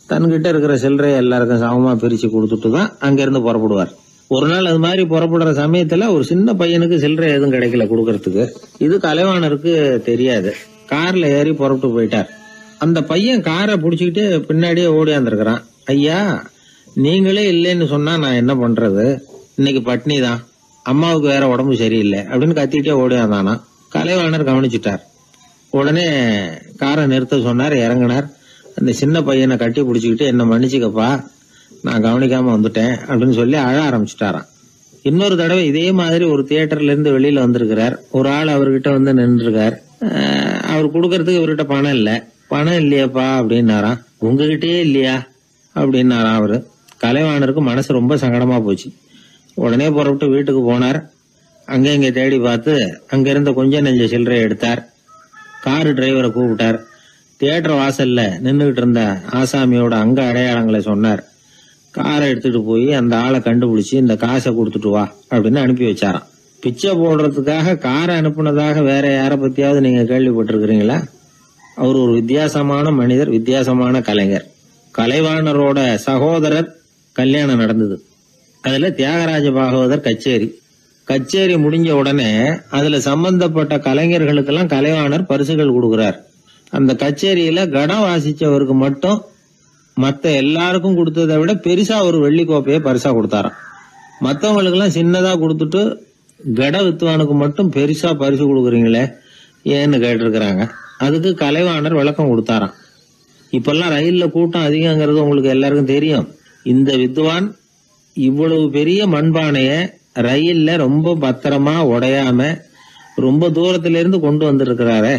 தன்கிட்ட இருக்கிற சில்லறையை எல்லாருக்கும் சமமா பிரிச்சு கொடுத்துட்டு தான் அங்கிருந்து புறப்படுவார். ஒரு நாள் அது மாதிரி புறப்படுற சமயத்துல ஒரு சின்ன பையனுக்கு சில்லறை எதுவும் கிடைக்கல கொடுக்கறதுக்கு. இது கலைவாணருக்கு தெரியாது. கார்ல ஏறி புறப்பட்டு போயிட்டார். அந்த பையன் காரை புடிச்சுக்கிட்டு பின்னாடியே ஓடியாந்துருக்கிறான். ஐயா, நீங்களே இல்லைன்னு சொன்னா நான் என்ன பண்றது, இன்னைக்கு பட்னி தான், அம்மாவுக்கு வேற உடம்பு சரியில்லை அப்படின்னு கத்திட்டே ஓடியாந்தானா. கலைவாணர் கவனிச்சுட்டார். உடனே காரை நிறுத்த சொன்னார். இறங்கினார். அந்த சின்ன பையனை கட்டி பிடிச்சிக்கிட்டு, என்ன மன்னிச்சுக்கப்பா, நான் கவனிக்காம வந்துட்டேன் அப்படின்னு சொல்லி அழ ஆரம்பிச்சுட்டாராம். இன்னொரு தடவை இதே மாதிரி ஒரு தியேட்டர்ல இருந்து வெளியில வந்திருக்கிறார். ஒரு ஆள் அவர்கிட்ட நின்றுருக்கார். அவர் கொடுக்கறதுக்கு இவர்கிட்ட பணம் இல்ல. பணம் இல்லையாப்பா அப்படின்னாராம். உங்ககிட்டயே இல்லையா அப்படின்னாராம் அவரு. கலைவாணருக்கு மனசு ரொம்ப சங்கடமா போச்சு. உடனே புறப்பட்டு வீட்டுக்கு போனார். அங்க இங்க தேடி பார்த்து அங்க இருந்த கொஞ்சம் நெஞ்ச சில்லறையை எடுத்தார். காரு டிரைவரை கூப்பிட்டார். தியேட்டர் வாசல்ல நின்றுகிட்டு இருந்த ஆசாமியோட அங்க அடையாளங்களை சொன்னார். காரை எடுத்துட்டு போய் அந்த ஆளை கண்டுபிடிச்சு இந்த காசை கொடுத்துட்டு வா அப்படின்னு அனுப்பி வச்சாராம். பிச்சை போடுறதுக்காக காரை அனுப்புனதாக வேற யார பத்தியாவது நீங்க கேள்விப்பட்டிருக்கிறீங்களா? அவர் ஒரு வித்தியாசமான மனிதர், வித்தியாசமான கலைஞர். கலைவாணரோட சகோதரர் கல்யாணம் நடந்தது. அதுல தியாகராஜ பாகவதர் கச்சேரி முடிஞ்ச உடனே அதுல சம்பந்தப்பட்ட கலைஞர்களுக்கெல்லாம் கலைவாணர் பரிசுகள் கொடுக்கிறார். அந்த கச்சேரியில கடம் வாசிச்சவருக்கு மட்டும் மத்த எல்லாருக்கும் கொடுத்ததை விட பெருசா ஒரு வெள்ளி கோப்பையை பரிசா கொடுத்தாராம். மத்தவங்களுக்கு எல்லாம் சின்னதா கொடுத்துட்டு கட வித்துவானுக்கு மட்டும் பெருசா பரிசு கொடுக்குறீங்களே ஏன்னு கேட்டிருக்கிறாங்க. அதுக்கு கலைவாணர் விளக்கம் கொடுத்தாராம். இப்பெல்லாம் ரயில்ல கூட்டம் அதிகங்கிறது உங்களுக்கு எல்லாருக்கும் தெரியும். இந்த வித்வான் இவ்வளவு பெரிய மண்பானைய ரயில்ல ரொம்ப பத்திரமா உடையாம ரொம்ப தூரத்துல இருந்து கொண்டு வந்திருக்கிறாரே,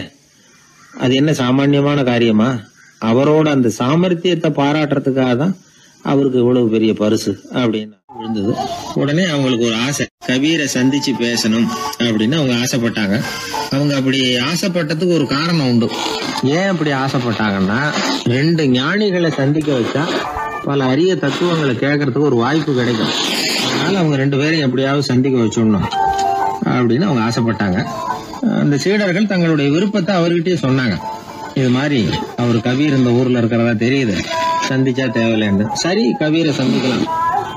அது என்ன சாமான்யமான காரியமா? அவரோட அந்த சாமர்த்தியத்தை பாராட்டுறதுக்காக தான் அவருக்கு இவ்வளவு பெரிய பரிசு அப்படின்னு விழுந்தது. உடனே அவங்களுக்கு ஒரு ஆசை, கபீரை சந்திச்சு பேசணும் அப்படின்னு அவங்க ஆசைப்பட்டாங்க. அவங்க அப்படி ஆசைப்பட்டதுக்கு ஒரு காரணம் உண்டு. ஏன் அப்படி ஆசைப்பட்டாங்கன்னா, 2 ஞானிகளை சந்திக்க வச்சா பல அரிய தத்துவங்களை கேட்கறதுக்கு ஒரு வாய்ப்பு கிடைக்கும். அதனால அவங்க 2 பேரையும் எப்படியாவது சந்திக்க வச்சிடணும் அப்படின்னு அவங்க ஆசைப்பட்டாங்க. அந்த சீடர்கள் தங்களுடைய விருப்பத்தை அவர்கிட்டயே சொன்னாங்க. இது மாதிரி அவர் கபீர் இந்த ஊர்ல இருக்கிறதா தெரியுது, சந்திச்சா தேவையில்லைன்னு. சரி, கபீரை சந்திக்கலாம்,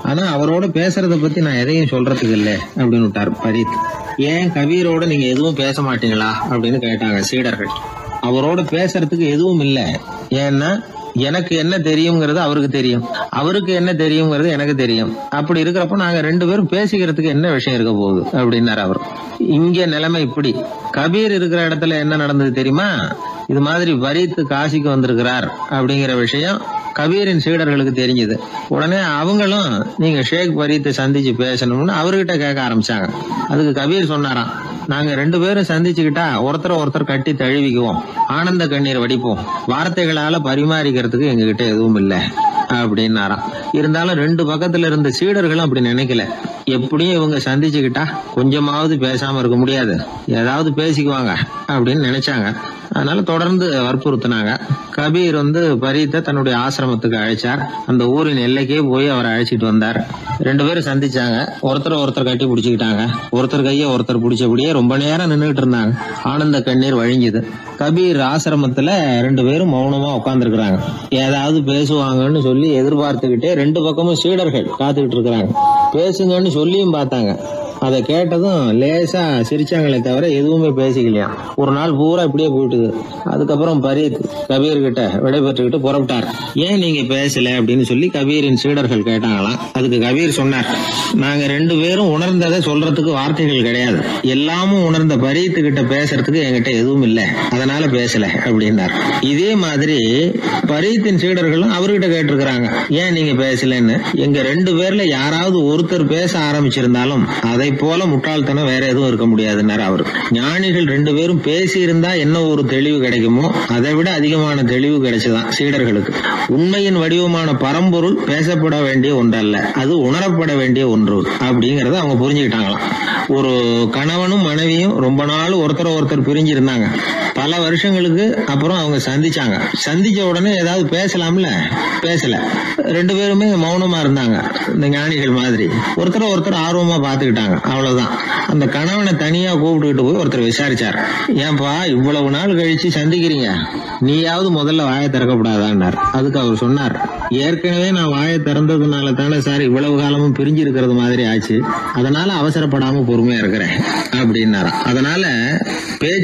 ஆனா அவரோட பேசுறத பத்தி நான் எதையும் சொல்றதுக்கு இல்லை அப்படின்னு விட்டார் பரீத். ஏன் கபீரோட நீங்க எதுவும் பேச மாட்டீங்களா அப்படின்னு கேட்டாங்க சீடர்கள். அவரோட பேசுறதுக்கு எதுவும் இல்லை. ஏன்னா எனக்கு என்ன தெரியுங்கிறது அவருக்கு தெரியும், அவருக்கு என்ன தெரியுங்கிறது எனக்கு தெரியும். அப்படி இருக்கிறப்ப நாங்க 2 பேரும் பேசிக்கிறதுக்கு என்ன விஷயம் இருக்க போகுது அப்படின்னாரு அவர். இங்க நிலைமை இப்படி. கபீர் இருக்கிற இடத்துல என்ன நடந்தது தெரியுமா? இது மாதிரி பரீத் காசிக்கு வந்திருக்கிறார் அப்படிங்கிற விஷயம் கபீரின் சீடர்களுக்கு தெரிஞ்சது. உடனே அவங்களும் நீங்க ஷேக் பரீத்தை சந்திச்சு பேசணும்னு அவர்கிட்ட கேட்க ஆரம்பிச்சாங்க. அதுக்கு கபீர் சொன்னாராம், நாங்க 2 பேரும் சந்திச்சுக்கிட்டா ஒருத்தர் கட்டி தழுவிக்குவோம், ஆனந்த கண்ணீர் வடிப்போம், வார்த்தைகளால பரிமாறிக்கிறதுக்கு எங்ககிட்ட எதுவும் இல்லை அப்படின்னாராம். இருந்தாலும் 2 பக்கத்துல இருந்த சீடர்களும் அப்படி நினைக்கல. எப்படியும் இவங்க சந்திச்சுக்கிட்டா கொஞ்சமாவது பேசாம இருக்க முடியாது, ஏதாவது பேசிக்குவாங்க அப்படின்னு நினைச்சாங்க. அதனால தொடர்ந்து வற்புறுத்தினாங்க. கபீர் பரீத்தை தன்னுடைய ஆசிரமத்துக்கு அழைச்சார். அந்த ஊரின் எல்லைக்கே போய் அவரை அழைச்சிட்டு வந்தார். 2 பேரும் சந்திச்சாங்க. ஒருத்தர் கட்டி பிடிச்சுக்கிட்டாங்க. ஒருத்தர் கைய ஒருத்தர் பிடிச்சபடியே ரொம்ப நேரம் நின்றுட்டு இருந்தாங்க. ஆனந்த கண்ணீர் வழிஞ்சுது. கபீர் ஆசிரமத்துல 2 பேரும் மௌனமா உட்கார்ந்துருக்காங்க. ஏதாவது பேசுவாங்கன்னு சொல்லி எதிர்பார்த்துக்கிட்டே 2 பக்கமும் சீடர்கள் காத்துக்கிட்டு இருக்கிறாங்க. பேசுங்கன்னு சொல்லியும் பார்த்தாங்க. அதை கேட்டதும் லேசா சிரிச்சாங்களே தவிர எதுவுமே பேசிக்கலையாம். ஒரு நாள் பூரா இப்படியே போயிட்டுது. அதுக்கப்புறம் பரீத் கபீர் கிட்ட விடைபெற்றுக்கிட்டு புறப்பட்டார். ஏன் நீங்க பேசல அப்படின்னு சொல்லி கபீரின் சீடர்கள் கேட்டாங்களாம். அதுக்கு கபீர் சொன்னார், நாங்க 2 பேரும் உணர்ந்ததை சொல்றதுக்கு வார்த்தைகள் கிடையாது. எல்லாமும் உணர்ந்த பரீத் கிட்ட பேசுறதுக்கு என்கிட்ட எதுவும் இல்லை, அதனால பேசல அப்படின்னார். இதே மாதிரி பரீத்தின் சீடர்களும் அவர்கிட்ட கேட்டிருக்கிறாங்க, ஏன் நீங்க பேசலன்னு. எங்க 2 பேர்ல யாராவது ஒருத்தர் பேச ஆரம்பிச்சிருந்தாலும் அதை போல முட்டாள்தனம் வேற எதுவும் இருக்க முடியாதுன்னாரு அவரு. ஞானிகள் 2 பேரும் பேசி இருந்தா என்ன ஒரு தெளிவு கிடைக்குமோ அதை விட அதிகமான தெளிவு கிடைச்சதான் சீடர்களுக்கு. உண்மையின் வடிவமான பரம்பொருள் பேசப்பட வேண்டிய ஒன்றல்ல, அது உணரப்பட வேண்டிய ஒன்று அப்படிங்கறத அவங்க புரிஞ்சுக்கிட்டாங்களாம். ஒரு கணவனும் மனைவியும் ரொம்ப நாள் ஒருத்தர் பிரிஞ்சிருந்தாங்க. பல வருஷங்களுக்கு அப்புறம் அவங்க சந்திச்சாங்க. சந்திச்ச உடனே ஏதாவது பேசலாம்ல, பேசல. 2 பேருமே மௌனமா இருந்தாங்க. இந்த ஞானிகள் மாதிரி ஒருத்தர் ஆர்வமா பாத்துக்கிட்டாங்க, அவ்வளவுதான். அந்த கணவனை தனியா கூப்பிட்டுக்கிட்டு போய் ஒருத்தர் விசாரிச்சார், ஏன்பா இவ்வளவு நாள் கழிச்சு சந்திக்கிறீங்க, நீயாவது முதல்ல வாயை திறக்கப்படாதான்னார். அதுக்கு அவர் சொன்னார், ஏற்கனவே நான் வாயை திறந்ததுனால தானே சார் இவ்வளவு காலமும் பிரிஞ்சு இருக்கிறது மாதிரி ஆச்சு, அதனால அவசரப்படாம பொறுமையா இருக்கிறேன் அப்படின்னாராம். அதனால பேச்சு